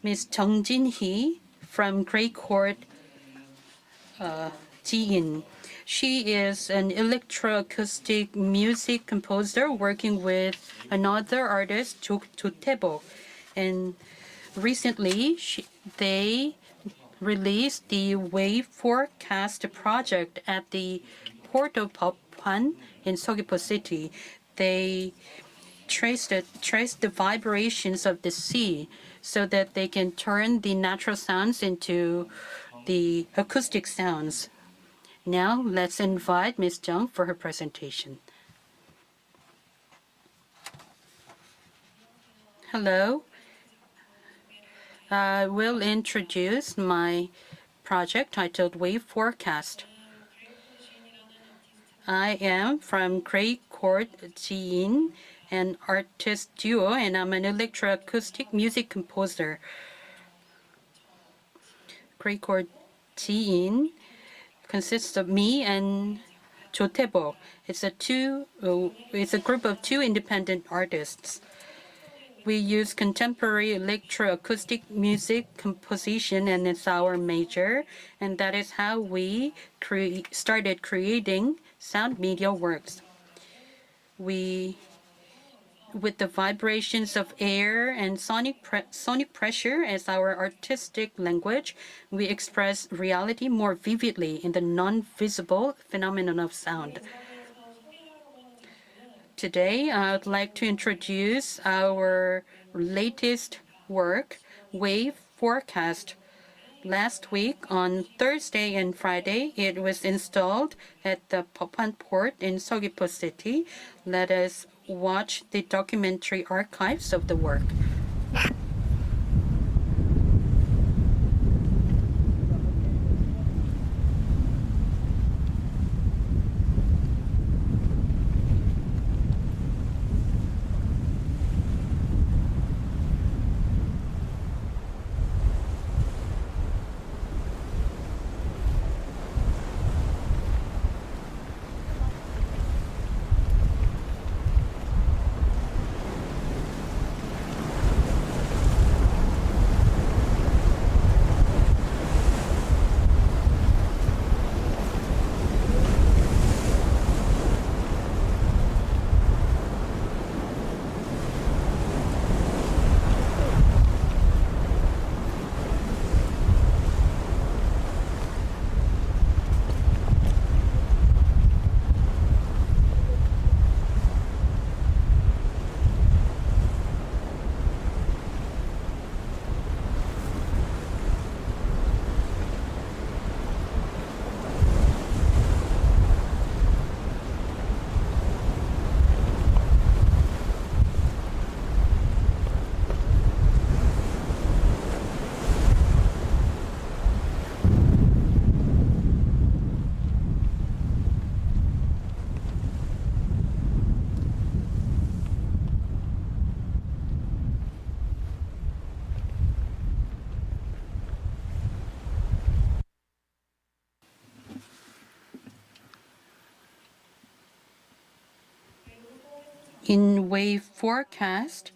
Ms. Jung Jin-hee from Great Court Jiin. She is an electroacoustic music composer working with another artist, Jo Tae-bok. And recently, they released the Wave Forecast project at the port of Bopwan in Seogwipo City. They traced the vibrations of the sea so that they can turn the natural sounds into the acoustic sounds. Now let's invite Ms. Jung for her presentation. Hello. I will introduce my project titled Wave Forecast. I am from Great Court Jiin, an artist duo, and I'm an electroacoustic music composer. Great Court Jiin consists of me and Jo Tae-bok. It's a group of two independent artists. We use contemporary electroacoustic music composition, and it's our major, and that is how we started creating sound media works. With the vibrations of air and sonic pressure as our artistic language, we express reality more vividly in the non-visible phenomenon of sound. Today, I would like to introduce our latest work, Wave Forecast. Last week, on Thursday and Friday, it was installed at the Bopwan Port in Seogwipo City. Let us watch the documentary archives of the work. In Wave Forecast,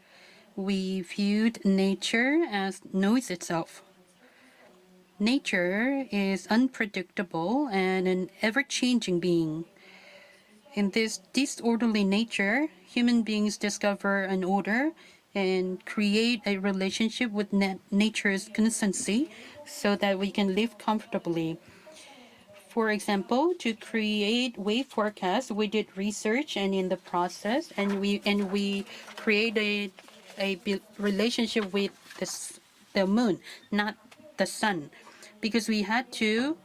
we viewed nature as noise itself. Nature is unpredictable and an ever-changing being. In this disorderly nature, human beings discover an order and create a relationship with nature's constancy so that we can live comfortably. For example, to create wave forecast, we did research, and in the process, we created a relationship with the moon, not the sun, because we had to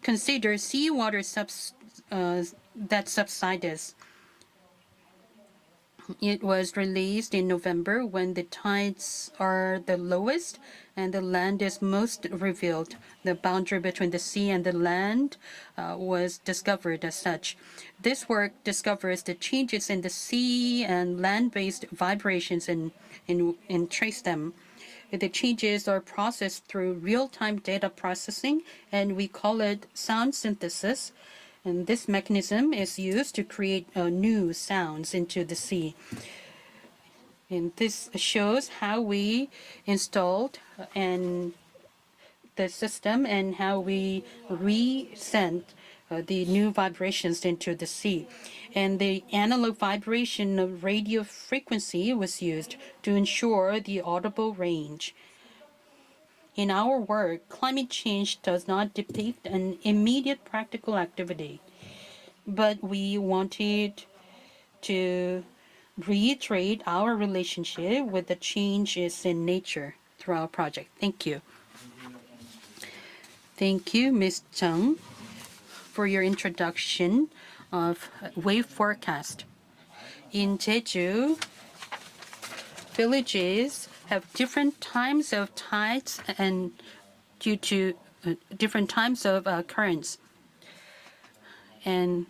consider seawater that subsides. It was released in November when the tides are the lowest and the land is most revealed. The boundary between the sea and the land was discovered as such. This work discovers the changes in the sea and land-based vibrations and trace them. The changes are processed through real-time data processing, and we call it sound synthesis. And this mechanism is used to create new sounds into the sea. And this shows how we installed the system and how we resent the new vibrations into the sea. And the analog vibration of radio frequency was used to ensure the audible range. In our work, climate change does not depict an immediate practical activity, but we wanted to reiterate our relationship with the changes in nature through our project. Thank you. Thank you, Ms. Chung, for your introduction of wave forecast. In Jeju, villages have different times of tides and due to different times of currents. And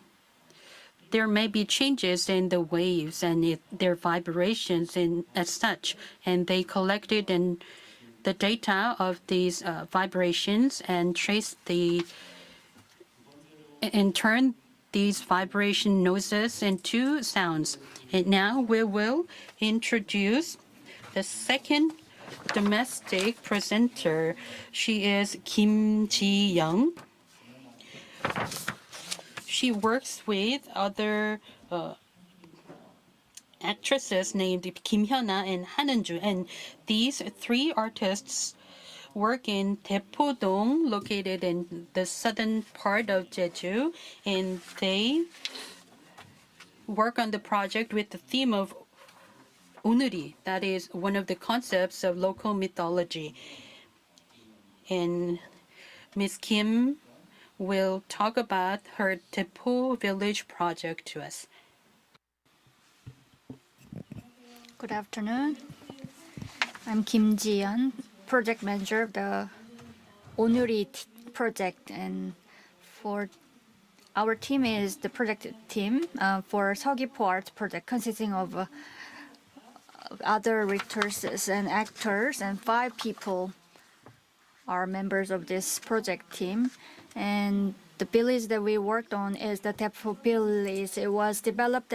there may be changes in the waves and their vibrations as such. And they collected the data of these vibrations and traced and turned these vibration noises into sounds. And now we will introduce the second domestic presenter. She is Kim Ji-young. She works with other actresses named Kim Hyuna and Han Eun-ju, and these three artists work in Daepo-dong, located in the southern part of Jeju, and they work on the project with the theme of Onuri, that is one of the concepts of local mythology. And Ms. Kim will talk about her Daepo village project to us. Good afternoon. I'm Kim Ji-yeon, project manager of the Onuri project, and for our team is the project team for Seogwipo Art project, consisting of other writers and actors, and 5 people are members of this project team. And the village that we worked on is the Daepo village. It was developed,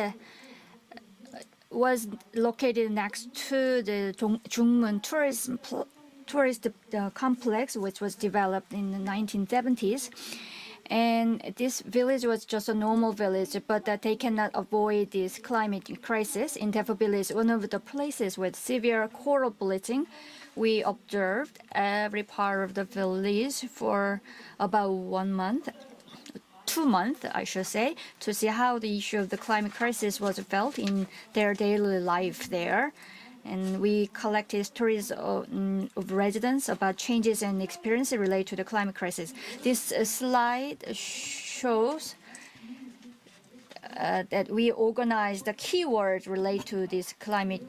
was located next to the Jungmun tourist complex, which was developed in the 1970s. And this village was just a normal village, but that they cannot avoid this climate crisis. In Daepo village, one of the places with severe coral bleaching, we observed every part of the village for about 1 month, 2 months, I should say, to see how the issue of the climate crisis was felt in their daily life there. And we collected stories of residents about changes and experiences related to the climate crisis. This slide shows that we organized the keywords related to this climate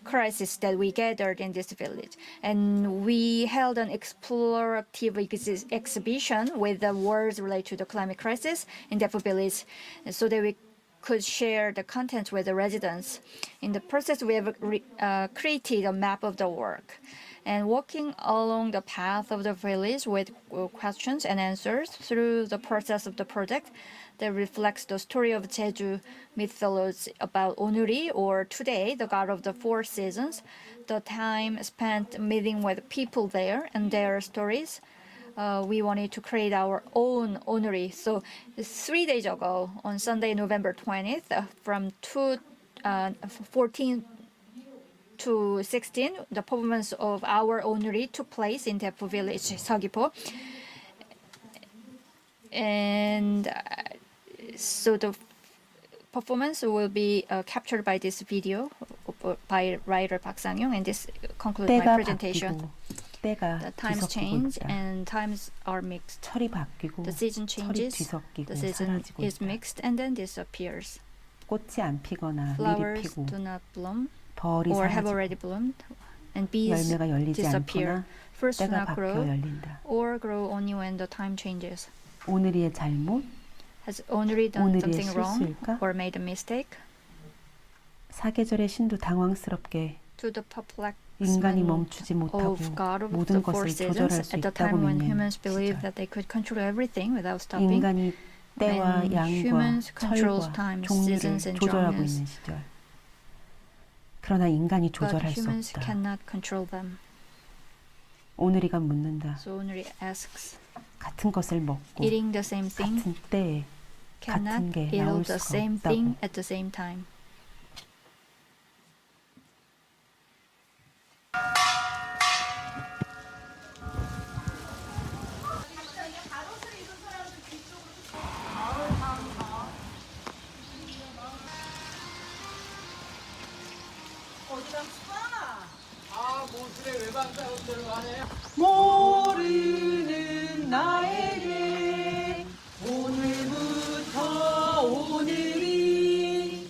crisis that we gathered in this village. And we held an explorative exhibition with the words related to the climate crisis in Daepo village, so that we could share the content with the residents. In the process, we have created a map of the work. And walking along the path of the village with questions and answers through the process of the project that reflects the story of Jeju mythology about Onuri, or today, the god of the 4 seasons, the time spent meeting with people there and their stories. We wanted to create our own Onuri. So 3 days ago, on Sunday, November 20th, from 14 to 16, the performance of our Onuri took place in Daepo village, Seogwipo. And so the performance will be captured by this video by writer Park Sang-young, and this concludes my 때가 presentation. 바뀌고 때가 The times 뒤섞이고 change 있다. and times are mixed. 철이 바뀌고 The season 철이 changes, 뒤섞이고 the season 사라지고 is 있다. mixed and then disappears. 꽃이 안 피거나 미리 Flowers 피고 do not bloom 벌이 or have 사라지고 already bloomed, and bees 열매가 열리지 disappear. 않거나 Fruits do 때가 not 바뀌어 grow 열린다. or grow only when the time changes. 오늘의 잘못, Has Onuri done 오늘의 something wrong 실수일까? or made a mistake? 사계절의 신도 당황스럽게 To the 인간이 perplexment 멈추지 못하고 of God of the 모든 four 것을 조절할 seasons 수 at the 있다고 time when 믿는 humans believed 시절. that they could control everything without stopping. 인간이 때와 When 양과 humans controls 철과 time, 종류를 seasons, and 조절하고 genres. 있는 시절. 그러나 인간이 But 조절할 수 humans 없다. cannot control them. 오늘이가 묻는다. So Onuri asks, 같은 것을 먹고 eating the same thing 같은 때에 cannot 같은 게 eat 나올 the 수가 same 없다고. thing at the same time. 모르는 나에게 오늘부터 오늘이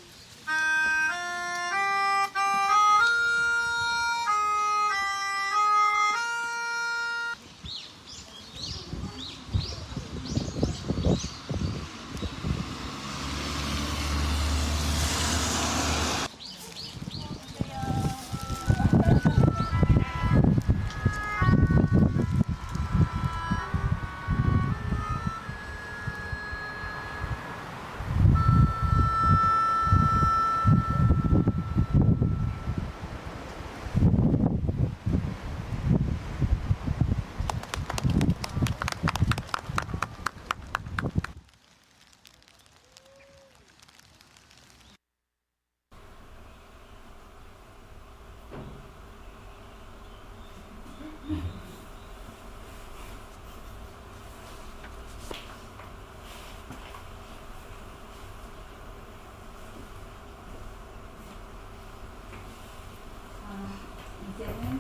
이제는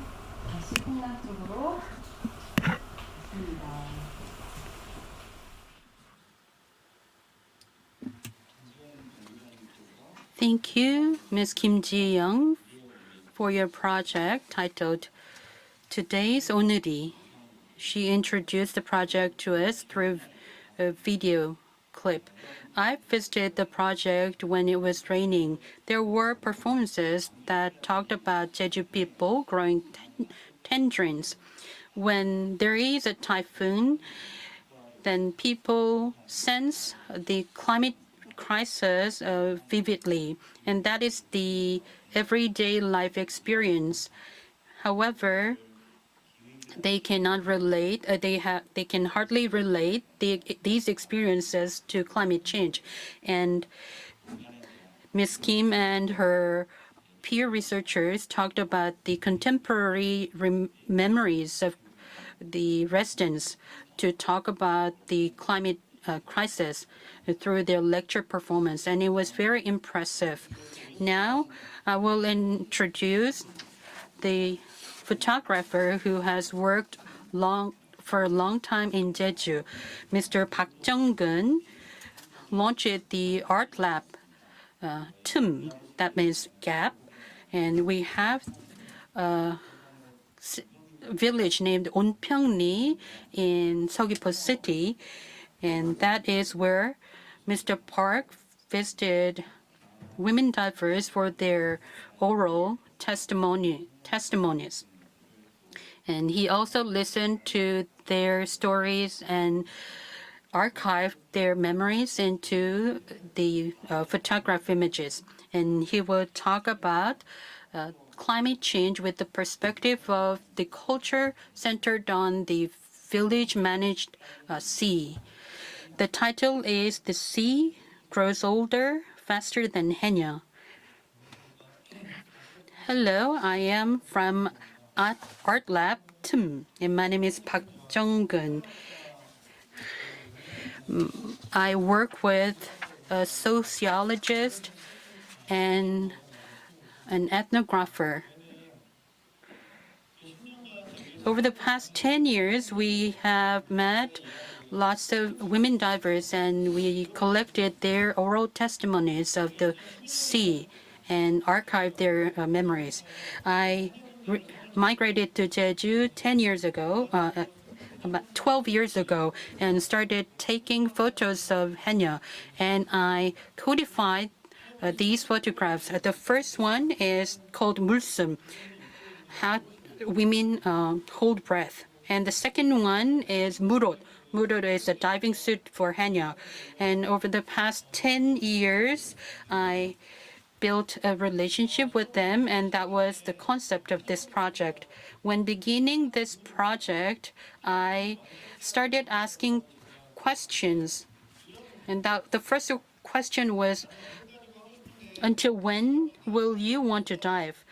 다시 풍랑 쪽으로 갔습니다. Thank you, Ms. Kim Ji-young, for your project titled Today's Onuri. She introduced the project to us through a video clip. I visited the project when it was raining. There were performances that talked about Jeju people growing tangerines. When there is a typhoon, then people sense the climate crisis vividly, and that is the everyday life experience. However, they cannot relate. They can hardly relate these experiences to climate change, and Ms. Kim and her peer researchers talked about the contemporary memories of the residents to talk about the climate crisis through their lecture performance, and it was very impressive. Now, I will introduce the photographer who has worked for a long time in Jeju. Mr. Park Jung-gun launched the art lab TUM, that means gap, and we have a village named Onpyeongni in Seogwipo City, and that is where Mr. Park visited women divers for their oral testimonies. And he also listened to their stories and archived their memories into the photograph images. And he will talk about climate change with the perspective of the culture centered on the village-managed sea. The title is The Sea Grows Older Faster Than Haenyeo. Hello, I am from Art Lab TUM, and my name is Park Jung-gun. I work with a sociologist and an ethnographer. Over the past 10 years, we have met lots of women divers, and we collected their oral testimonies of the sea and archived their memories. I migrated to Jeju 10 years ago, about 12 years ago, and started taking photos of Haenyeo, and I codified these photographs. The first one is called Mulsum, how women hold breath. And the second one is Murot. Murot is a diving suit for Haenyeo. And over the past 10 years, I built a relationship with them, and that was the concept of this project. When beginning this project, I started asking questions. And the first question was, until when will you want to dive?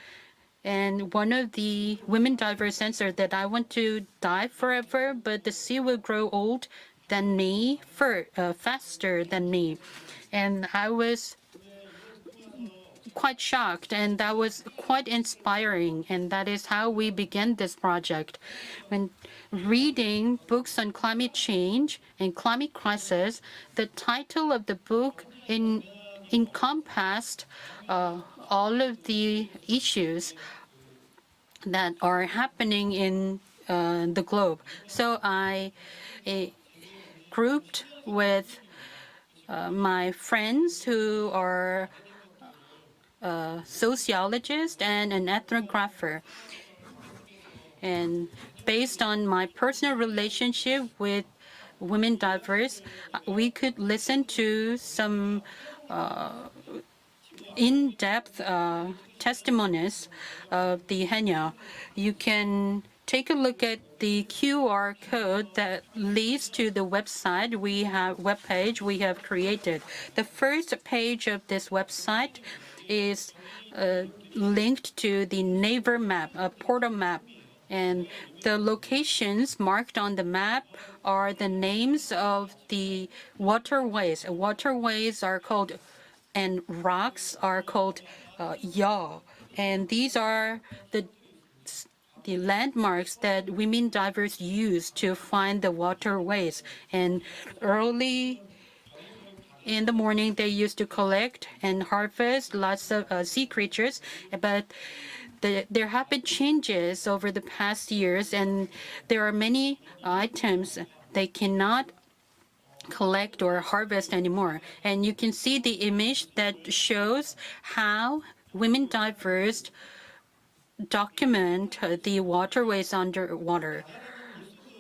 And one of the women divers answered that I want to dive forever, but the sea will grow old than me, faster than me. And I was quite shocked, and that was quite inspiring. And that is how we began this project. When reading books on climate change and climate crisis, the title of the book encompassed all of the issues that are happening in the globe. So I grouped with my friends who are a sociologist and an ethnographer. And based on my personal relationship with women divers, we could listen to some in-depth testimonies of the Haenyeo. You can take a look at the QR code that leads to the website webpage we have created. The first page of this website is linked to the neighbor map, a portal map. And the locations marked on the map are the names of the waterways. Waterways are called, and rocks are called yaw. And these are the landmarks that women divers use to find the waterways. And early in the morning, they used to collect and harvest lots of sea creatures, but there have been changes over the past years, and there are many items they cannot collect or harvest anymore. And you can see the image that shows how women divers document the waterways underwater.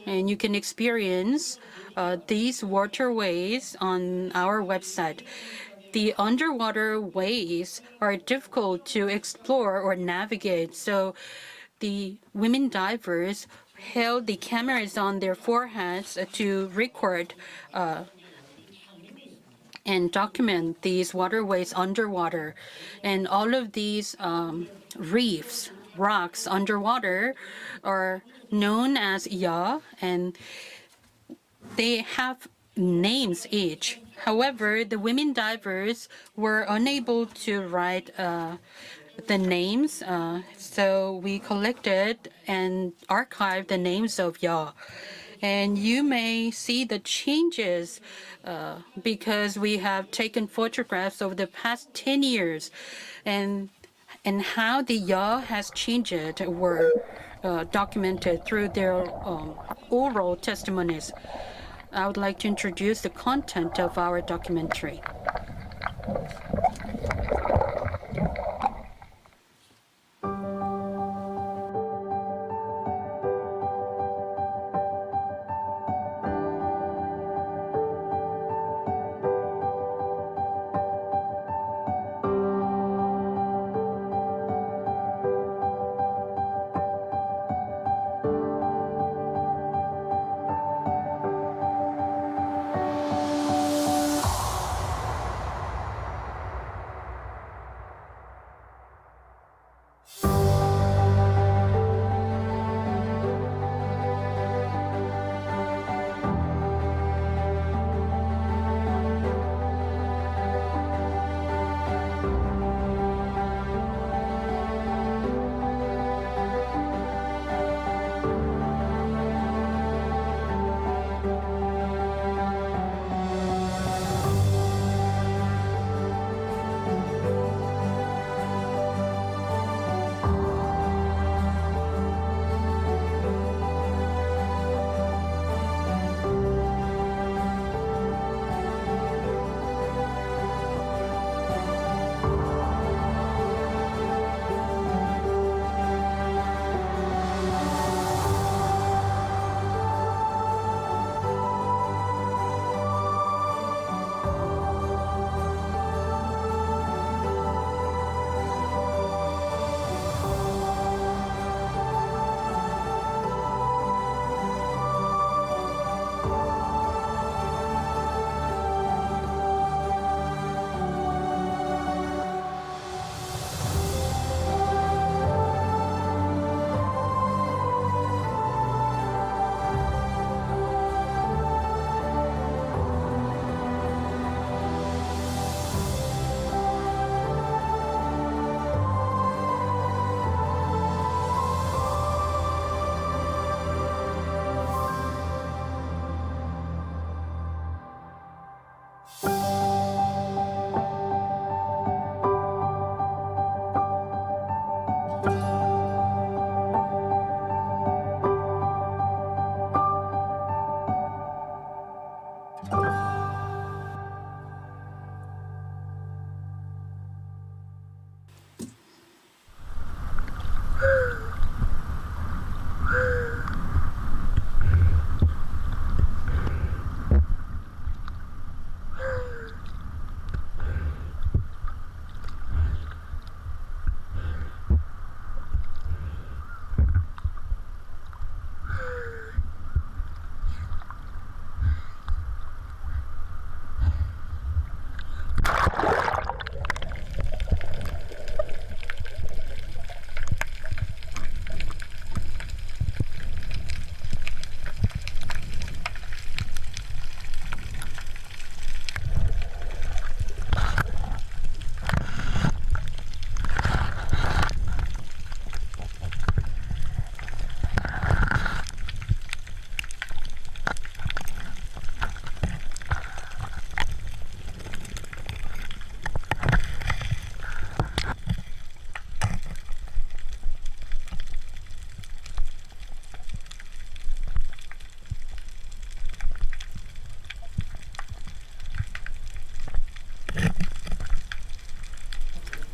And you can experience these waterways on our website. The underwater ways are difficult to explore or navigate, so the women divers held the cameras on their foreheads to record and document these waterways underwater. And all of these reefs, rocks underwater are known as ya, and they have names each. However, the women divers were unable to write the names, so we collected and archived the names of ya. And you may see the changes because we have taken photographs over the past 10 years, and how the ya has changed were documented through their oral testimonies. I would like to introduce the content of our documentary.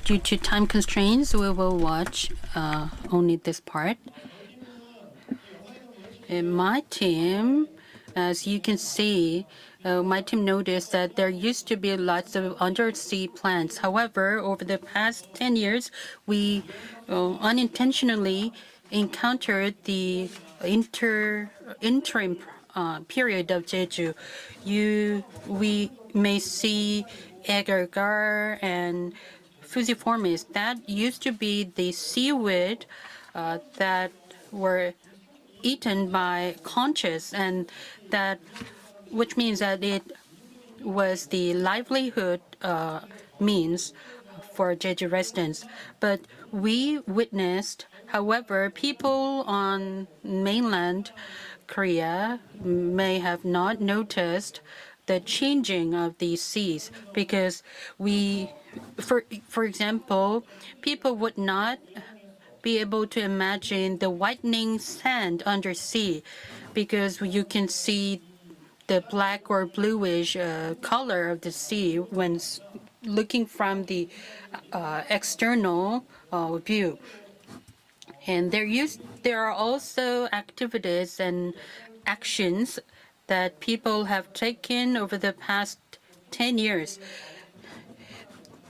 Due to time constraints, we will watch only this part. In my team, as you can see, my team noticed that there used to be lots of undersea plants. However, over the past 10 years, we unintentionally encountered the interim period of Jeju. We may see agar-agar and fusiformis. That used to be the seaweed that were eaten by conches, and that, which means that it was the livelihood means for Jeju residents. But we witnessed, however, people on mainland Korea may have not noticed the changing of these seas, because for example, people would not be able to imagine the whitening sand undersea, because you can see the black or bluish color of the sea when looking from the external view. And there are also activities and actions that people have taken over the past 10 years.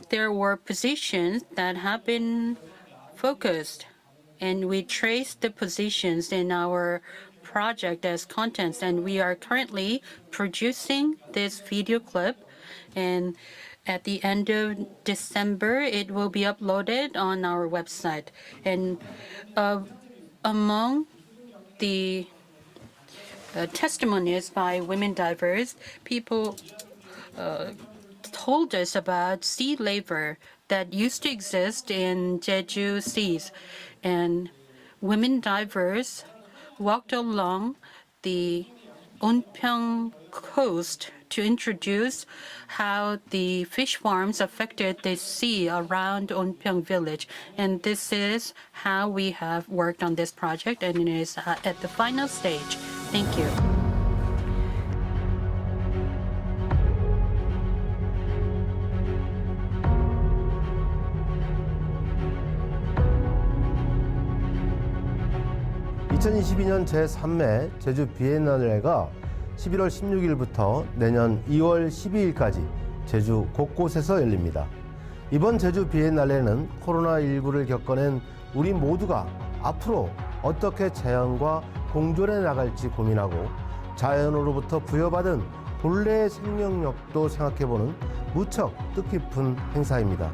There were positions that have been focused, and we traced the positions in our project as contents, and we are currently producing this video clip, and at the end of December it will be uploaded on our website. And among the testimonies by women divers, people told us about sea labor that used to exist in Jeju seas, and women divers walked along the Onpyeong coast to introduce how the fish farms affected the sea around Onpyeong village. And this is how we have worked on this project, and it is at the final stage. Thank you. (2022년) 제3회 제주 비엔날레가 11월 16일부터 내년 2월 12일까지 제주 곳곳에서 열립니다. 이번 제주 비엔날레는 코로나19를 겪어낸 우리 모두가 앞으로 어떻게 자연과 공존해 나갈지 고민하고, 자연으로부터 부여받은 본래의 생명력도 생각해보는 무척 뜻깊은 행사입니다.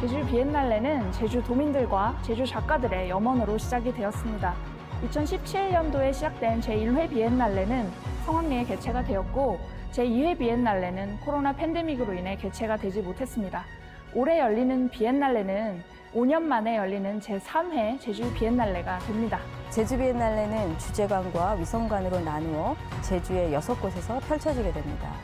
제주 비엔날레는 제주 도민들과 제주 작가들의 염원으로 시작이 되었습니다. 2017년도에 시작된 제1회 비엔날레는 성황리에 개최가 되었고, 제2회 비엔날레는 코로나 팬데믹으로 인해 개최가 되지 못했습니다. 올해 열리는 비엔날레는 5년 만에 열리는 제3회 제주 비엔날레가 됩니다. 제주 비엔날레는 주제관과 위성관으로 나누어 제주의 6곳에서 펼쳐지게 됩니다.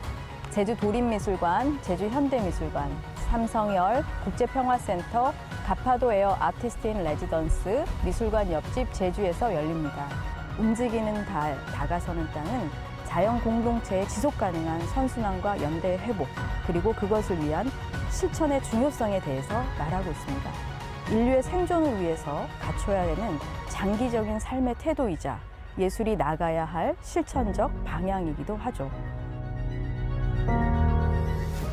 제주 도립미술관, 제주 현대미술관, 삼성열 국제평화센터, 가파도 에어 아티스트 인 레지던스, 미술관 옆집 제주에서 열립니다. 움직이는 달, 다가서는 땅은 자연 공동체의 지속가능한 선순환과 연대 회복, 그리고 그것을 위한 실천의 중요성에 대해서 말하고 있습니다. 인류의 생존을 위해서 갖춰야 되는 장기적인 삶의 태도이자 예술이 나가야 할 실천적 방향이기도 하죠.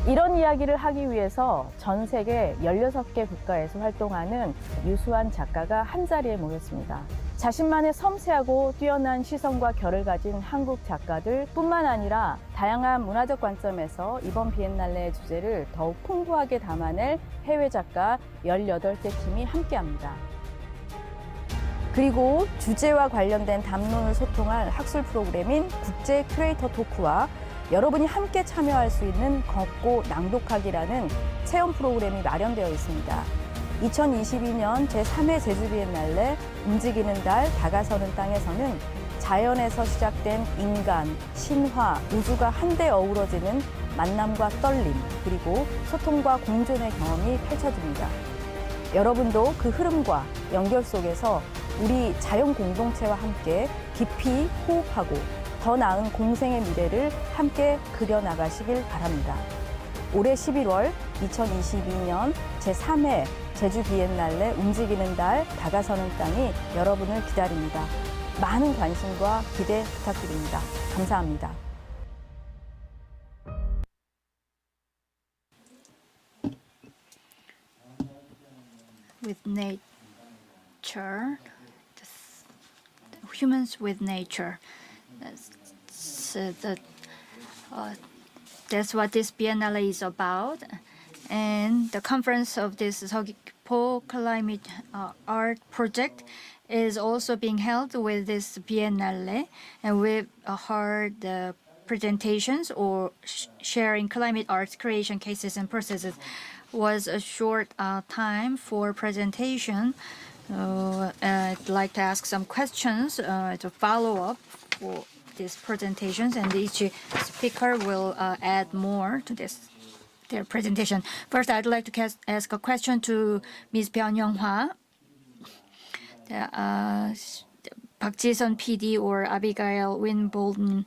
이런 이야기를 하기 위해서 전 세계 16개 국가에서 활동하는 유수한 작가가 한자리에 모였습니다. 자신만의 섬세하고 뛰어난 시선과 결을 가진 한국 작가들 뿐만 아니라 다양한 문화적 관점에서 이번 비엔날레의 주제를 더욱 풍부하게 담아낼 해외 작가 18개 팀이 함께합니다. 그리고 주제와 관련된 담론을 소통할 학술 프로그램인 국제 큐레이터 토크와 여러분이 함께 참여할 수 있는 걷고 낭독하기라는 체험 프로그램이 마련되어 있습니다. 2022년 제3회 제주 비엔날레 움직이는 달, 다가서는 땅에서는 자연에서 시작된 인간, 신화, 우주가 한데 어우러지는 만남과 떨림, 그리고 소통과 공존의 경험이 펼쳐집니다. 여러분도 그 흐름과 연결 속에서 우리 자연 공동체와 함께 깊이 호흡하고 더 나은 공생의 미래를 함께 그려나가시길 바랍니다. 올해 11월 2022년 제3회 제주 비엔날레 움직이는 달 다가서는 땅이 여러분을 기다립니다. 많은 관심과 기대 부탁드립니다. 감사합니다. With nature, humans with nature. So that's what this Biennale is about. And the conference of this Seogwipo Climate Art Project is also being held with this Biennale. And we've heard the presentations or sharing climate arts creation cases and processes. Was a short time for presentation. I'd like to ask some questions to follow up for these presentations, and each speaker will add more to their presentation. First, I'd like to ask a question to Ms. Byun Young-hwa. Park Ji-sun PD or Abigail Winbolden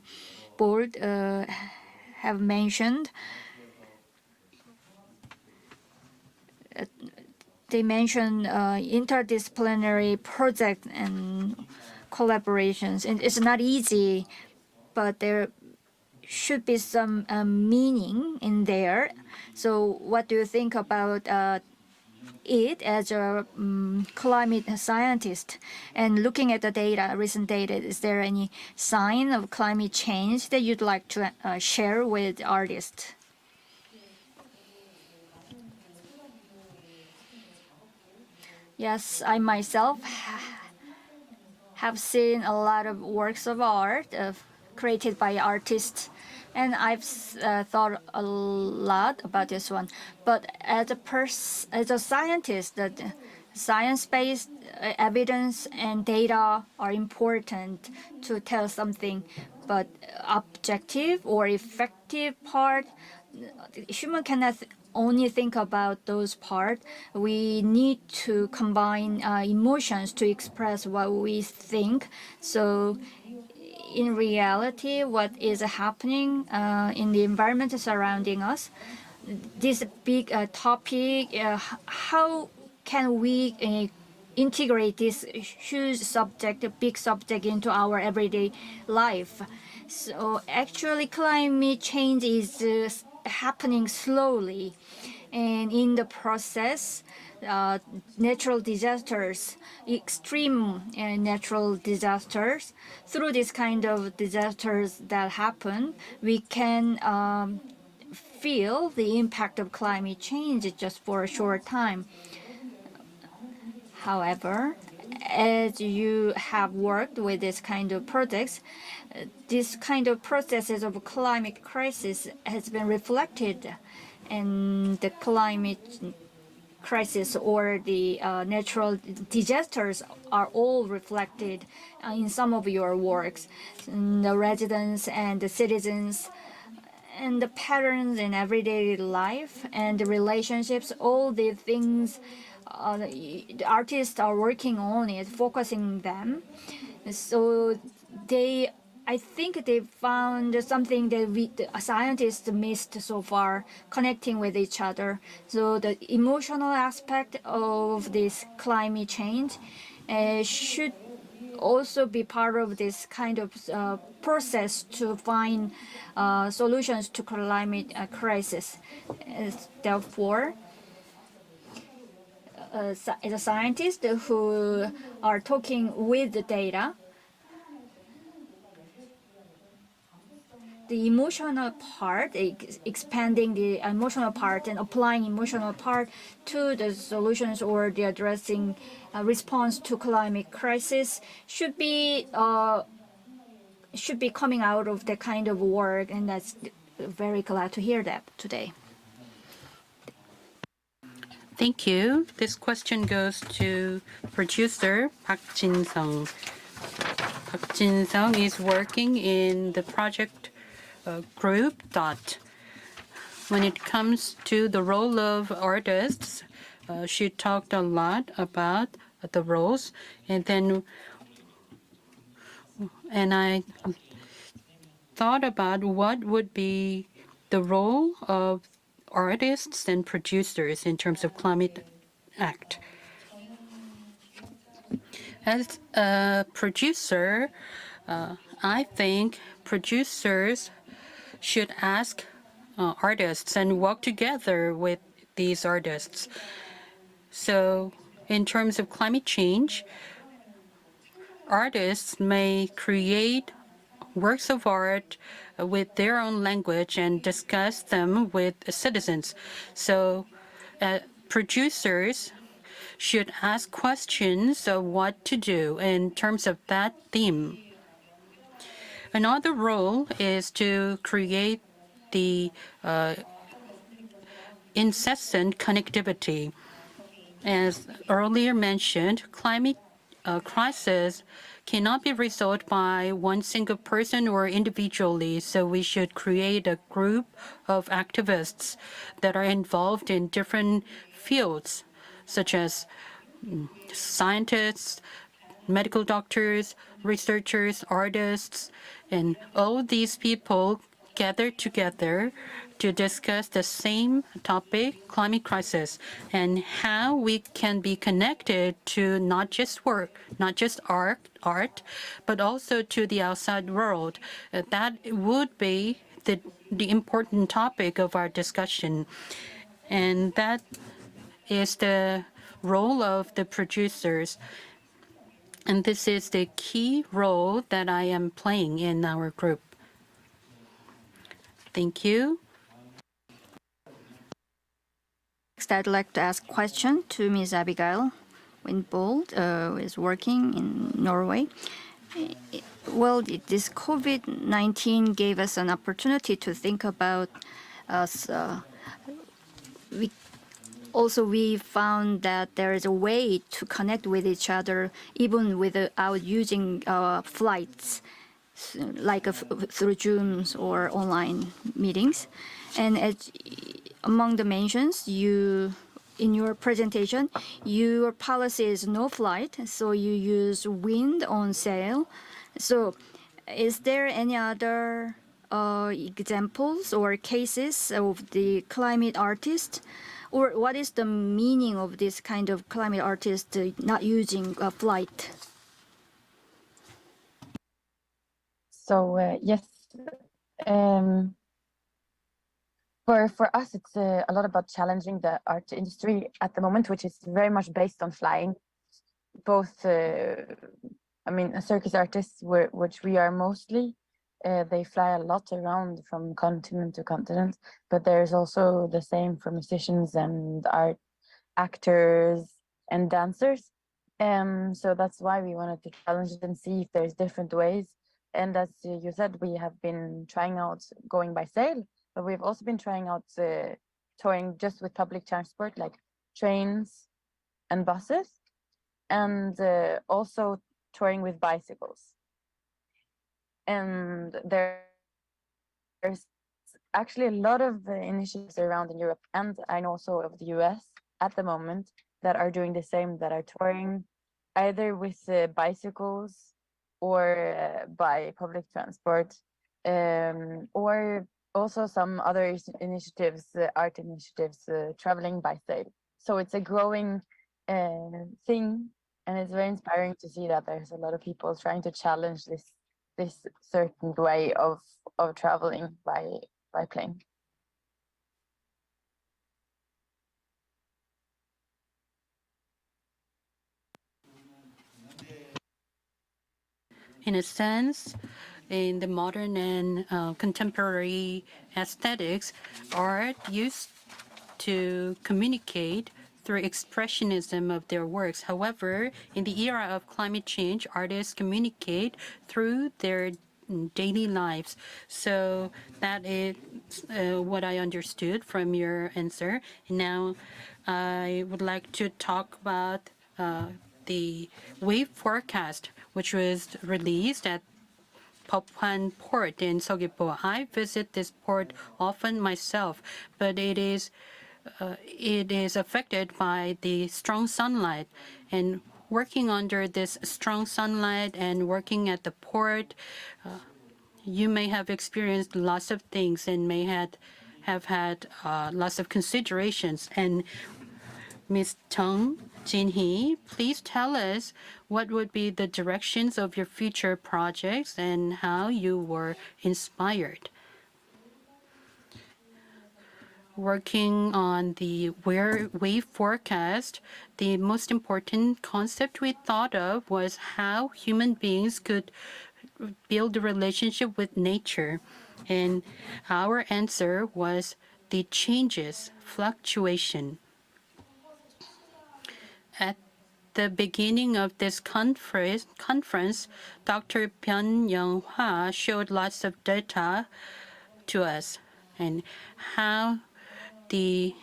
Board have mentioned. They mentioned interdisciplinary project and collaborations, and it's not easy, but there should be some meaning in there. So what do you think about it as a climate scientist? And looking at the data, recent data, is there any sign of climate change that you'd like to share with artists? Yes, I myself have seen a lot of works of art created by artists, and I've thought a lot about this one. But as a scientist, that science-based evidence and data are important to tell something, but objective or effective part, human cannot only think about those parts. We need to combine emotions to express what we think. So in reality, what is happening in the environment surrounding us, this big topic, how can we integrate this huge subject, big subject into our everyday life? So actually climate change is happening slowly, and in the process, natural disasters, extreme natural disasters, through this kind of disasters that happen, we can feel the impact of climate change just for a short time. However, as you have worked with this kind of projects, this kind of processes of climate crisis has been reflected, and the climate crisis or the natural disasters are all reflected in some of your works. And the residents and the citizens and the patterns in everyday life and the relationships, all the things the artists are working on it, focusing them. So I think they found something that the scientists missed so far, connecting with each other. So the emotional aspect of this climate change should also be part of this kind of process to find solutions to climate crisis. Therefore, as a scientist who are talking with the data, the emotional part, expanding the emotional part and applying emotional part to the solutions or the addressing response to climate crisis should be coming out of the kind of work, and that's very glad to hear that today. Thank you. This question goes to producer Park Jin-sung. Park Jin-sung is working in the project group DOT. When it comes to the role of artists, she talked a lot about the roles, and I thought about what would be the role of artists and producers in terms of Climate Act. As a producer, I think producers should ask artists and work together with these artists. So in terms of climate change, artists may create works of art with their own language and discuss them with citizens. So producers should ask questions of what to do in terms of that theme. Another role is to create the incessant connectivity. As earlier mentioned, climate crisis cannot be resolved by one single person or individually, so we should create a group of activists that are involved in different fields, such as scientists, medical doctors, researchers, artists, and all these people gather together to discuss the same topic, climate crisis, and how we can be connected to not just work, not just art, but also to the outside world. That would be the important topic of our discussion. And that is the role of the producers. And this is the key role that I am playing in our group. Thank you. Next, I'd like to ask a question to Ms. Abigail Windbold, who is working in Norway. Well, this COVID-19 gave us an opportunity to think about us. We found that there is a way to connect with each other even without using flights, like through Zooms or online meetings. And among the mentions, in your presentation, your policy is no flight, so you use wind on sail. So is there any other examples or cases of the climate artist? Or what is the meaning of this kind of climate artist not using a flight? So yes, for us, it's a lot about challenging the art industry at the moment, which is very much based on flying. Both, circus artists, which we are mostly, they fly a lot around from continent to continent, but there's also the same for musicians and art actors and dancers. So that's why we wanted to challenge it and see if there's different ways. And as you said, we have been trying out going by sail, but we've also been trying out touring just with public transport, like trains and buses, and also touring with bicycles. And there's actually a lot of initiatives around in Europe, and I know also of the US at the moment, that are doing the same, that are touring either with bicycles or by public transport, or also some other initiatives, art initiatives, traveling by sail. So it's a growing thing, and it's very inspiring to see that there's a lot of people trying to challenge this certain way of traveling by plane. In a sense, in the modern and contemporary aesthetics, art used to communicate through expressionism of their works. However, in the era of climate change, artists communicate through their daily lives. So that is what I understood from your answer. Now, I would like to talk about the wave forecast, which was released at Popwan Port in Seogwipo. I visit this port often myself, but it is affected by the strong sunlight. And working under this strong sunlight and working at the port, you may have experienced lots of things and may have had lots of considerations. And Ms. Tung Jin-hee, please tell us what would be the directions of your future projects and how you were inspired. Working on the wave forecast, the most important concept we thought of was how human beings could build a relationship with nature. And our answer was the changes, fluctuation. At the beginning of this conference, Dr. Byun Young-hwa showed lots of data to us and how these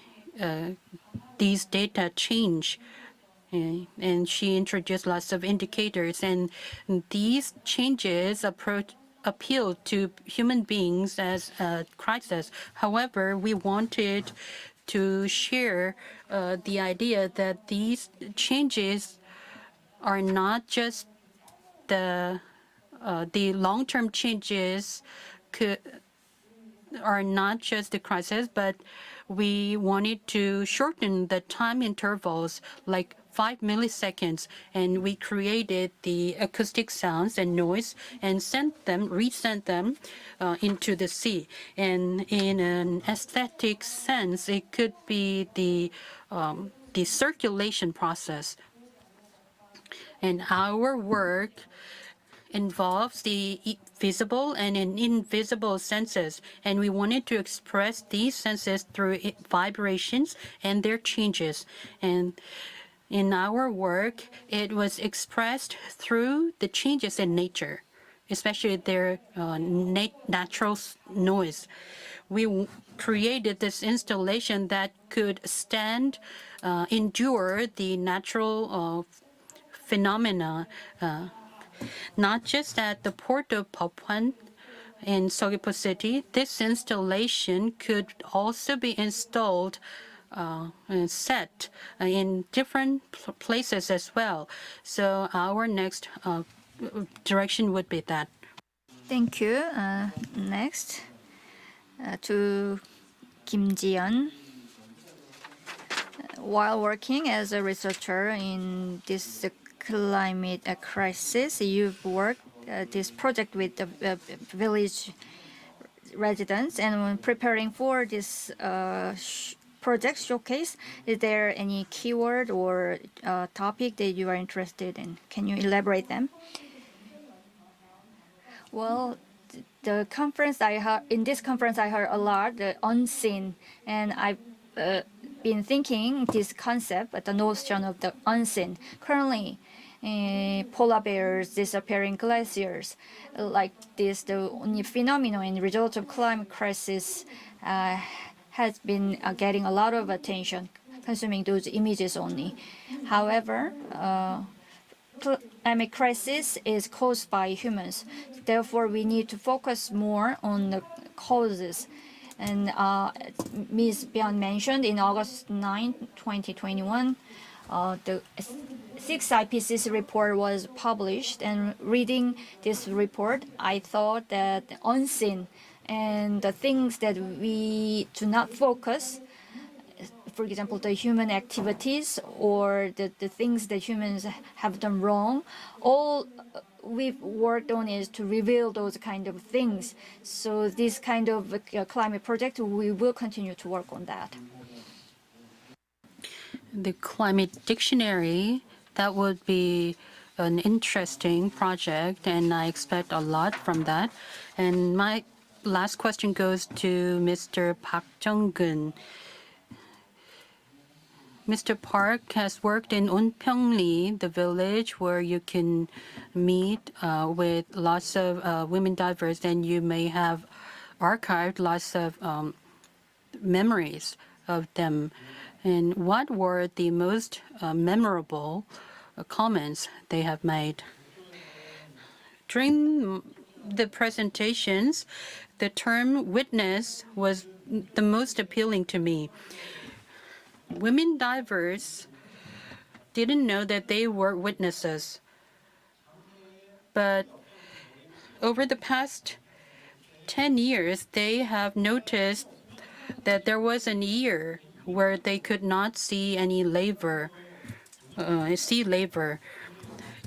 data change. And she introduced lots of indicators, and these changes appeal to human beings as a crisis. However, we wanted to share the idea that these changes are not just the long-term changes are not just the crisis, but we wanted to shorten the time intervals, like 5 milliseconds, and we created the acoustic sounds and noise and resent them into the sea. And in an aesthetic sense, it could be the circulation process. And our work involves the visible and invisible senses, and we wanted to express these senses through vibrations and their changes. And in our work, it was expressed through the changes in nature, especially their natural noise. We created this installation that could endure the natural phenomena, not just at the port of Popwan in Seogwipo City. This installation could also be installed and set in different places as well. So our next direction would be that. Thank you. Next, to Kim Ji-yeon. While working as a researcher in this climate crisis, you've worked this project with the village residents, and when preparing for this project showcase, is there any keyword or topic that you are interested in? Can you elaborate them? Well, the conference in this conference I heard a lot the unseen, and I've been thinking this concept, the notion of the unseen. Currently, polar bears, disappearing glaciers, like this, the only phenomenon and result of climate crisis has been getting a lot of attention, consuming those images only. However, climate crisis is caused by humans. Therefore, we need to focus more on the causes. And Ms. Byun mentioned in August 9, 2021, the 6 IPCC report was published. And reading this report, I thought that the unseen and the things that we do not focus, for example, the human activities or the things that humans have done wrong, all we've worked on is to reveal those kind of things. So this kind of climate project, we will continue to work on that. The climate dictionary, that would be an interesting project, and I expect a lot from that. And my last question goes to Mr. Park Jung-gun. Mr. Park has worked in Unpyeongli, the village where you can meet with lots of women divers, and you may have archived lots of memories of them. And what were the most memorable comments they have made? During the presentations, the term witness was the most appealing to me. Women divers didn't know that they were witnesses. But over the past 10 years, they have noticed that there was a year where they could not see any sea laver.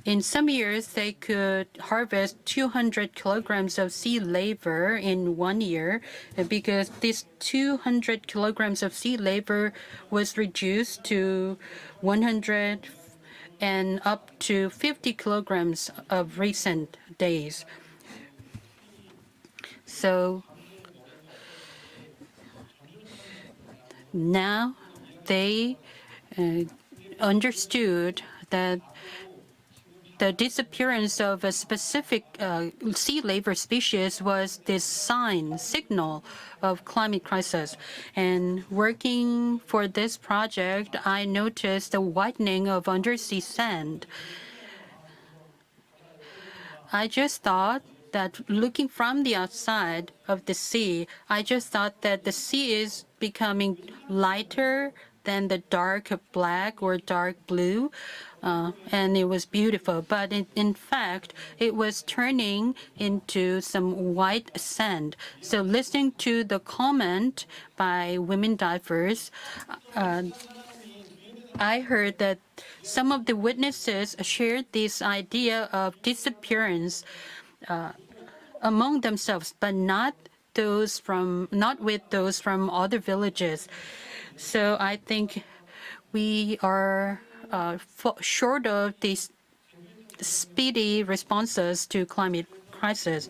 In some years, they could harvest 200 kilograms of sea laver in 1 year because this 200 kilograms of sea laver was reduced to 100 and up to 50 kilograms of recent days. So now they understood that the disappearance of a specific sea laver species was this signal of climate crisis. And working for this project, I noticed the whitening of undersea sand. I just thought that looking from the outside of the sea, I just thought that the sea is becoming lighter than the dark black or dark blue, and it was beautiful. But in fact, it was turning into some white sand. So listening to the comment by women divers, I heard that some of the witnesses shared this idea of disappearance among themselves, but not with those from other villages. So I think we are short of these speedy responses to climate crisis.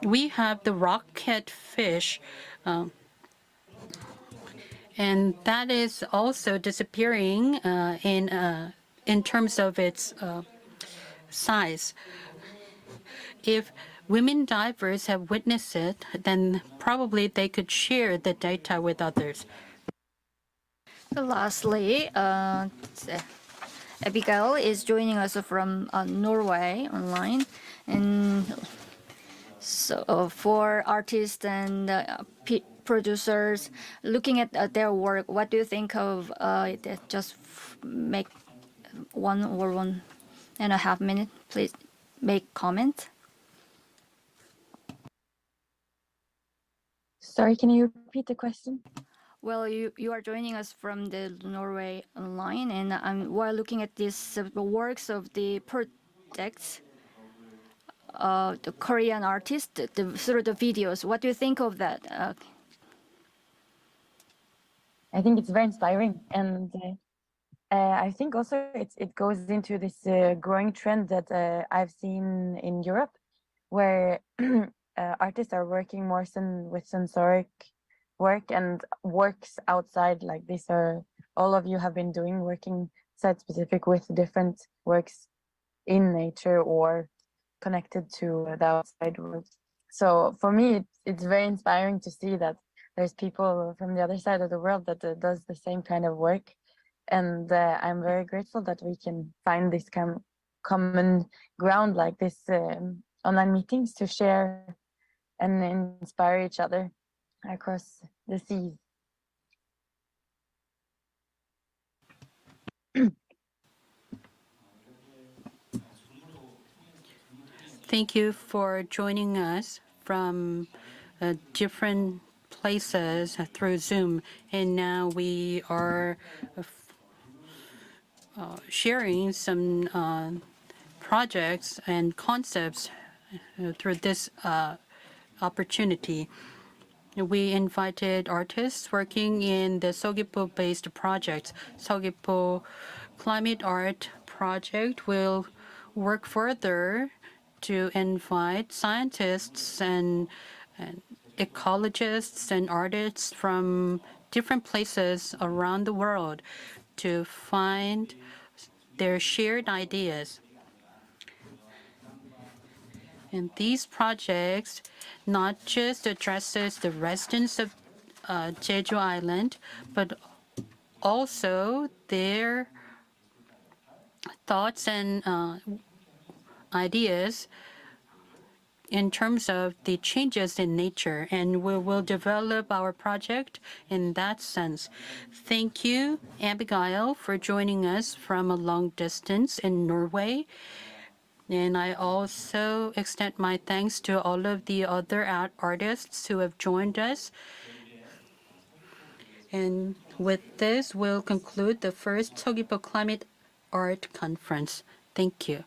We have the rocket fish, and that is also disappearing in terms of its size. If women divers have witnessed it, then probably they could share the data with others. Lastly, Abigail is joining us from Norway online, and so for artists and producers looking at their work, what do you think of just make 1 or 1.5 minute, please make comment. Sorry, can you repeat the question? Well, you are joining us from the Norway online, and we're looking at these works of the projects, the Korean artists through the videos. What do you think of that? I think it's very inspiring, and I think also it goes into this growing trend that I've seen in Europe, where artists are working more with sensoric work and works outside, like these are all of you have been doing, working site specific with different works in nature or connected to the outside world. So for me, it's very inspiring to see that there's people from the other side of the world that does the same kind of work. And I'm very grateful that we can find this common ground like this online meetings to share and inspire each other across the seas. Thank you for joining us from different places through Zoom. And now we are sharing some projects and concepts through this opportunity. We invited artists working in the Seogwipo-based projects. Seogwipo Climate Art Project will work further to invite scientists and ecologists and artists from different places around the world to find their shared ideas. And these projects not just addresses the residents of Jeju Island, but also their thoughts and ideas in terms of the changes in nature, and we will develop our project in that sense. Thank you, Abigail, for joining us from a long distance in Norway. And I also extend my thanks to all of the other artists who have joined us. And with this, we'll conclude the first Seogwipo Climate Art Conference. Thank you.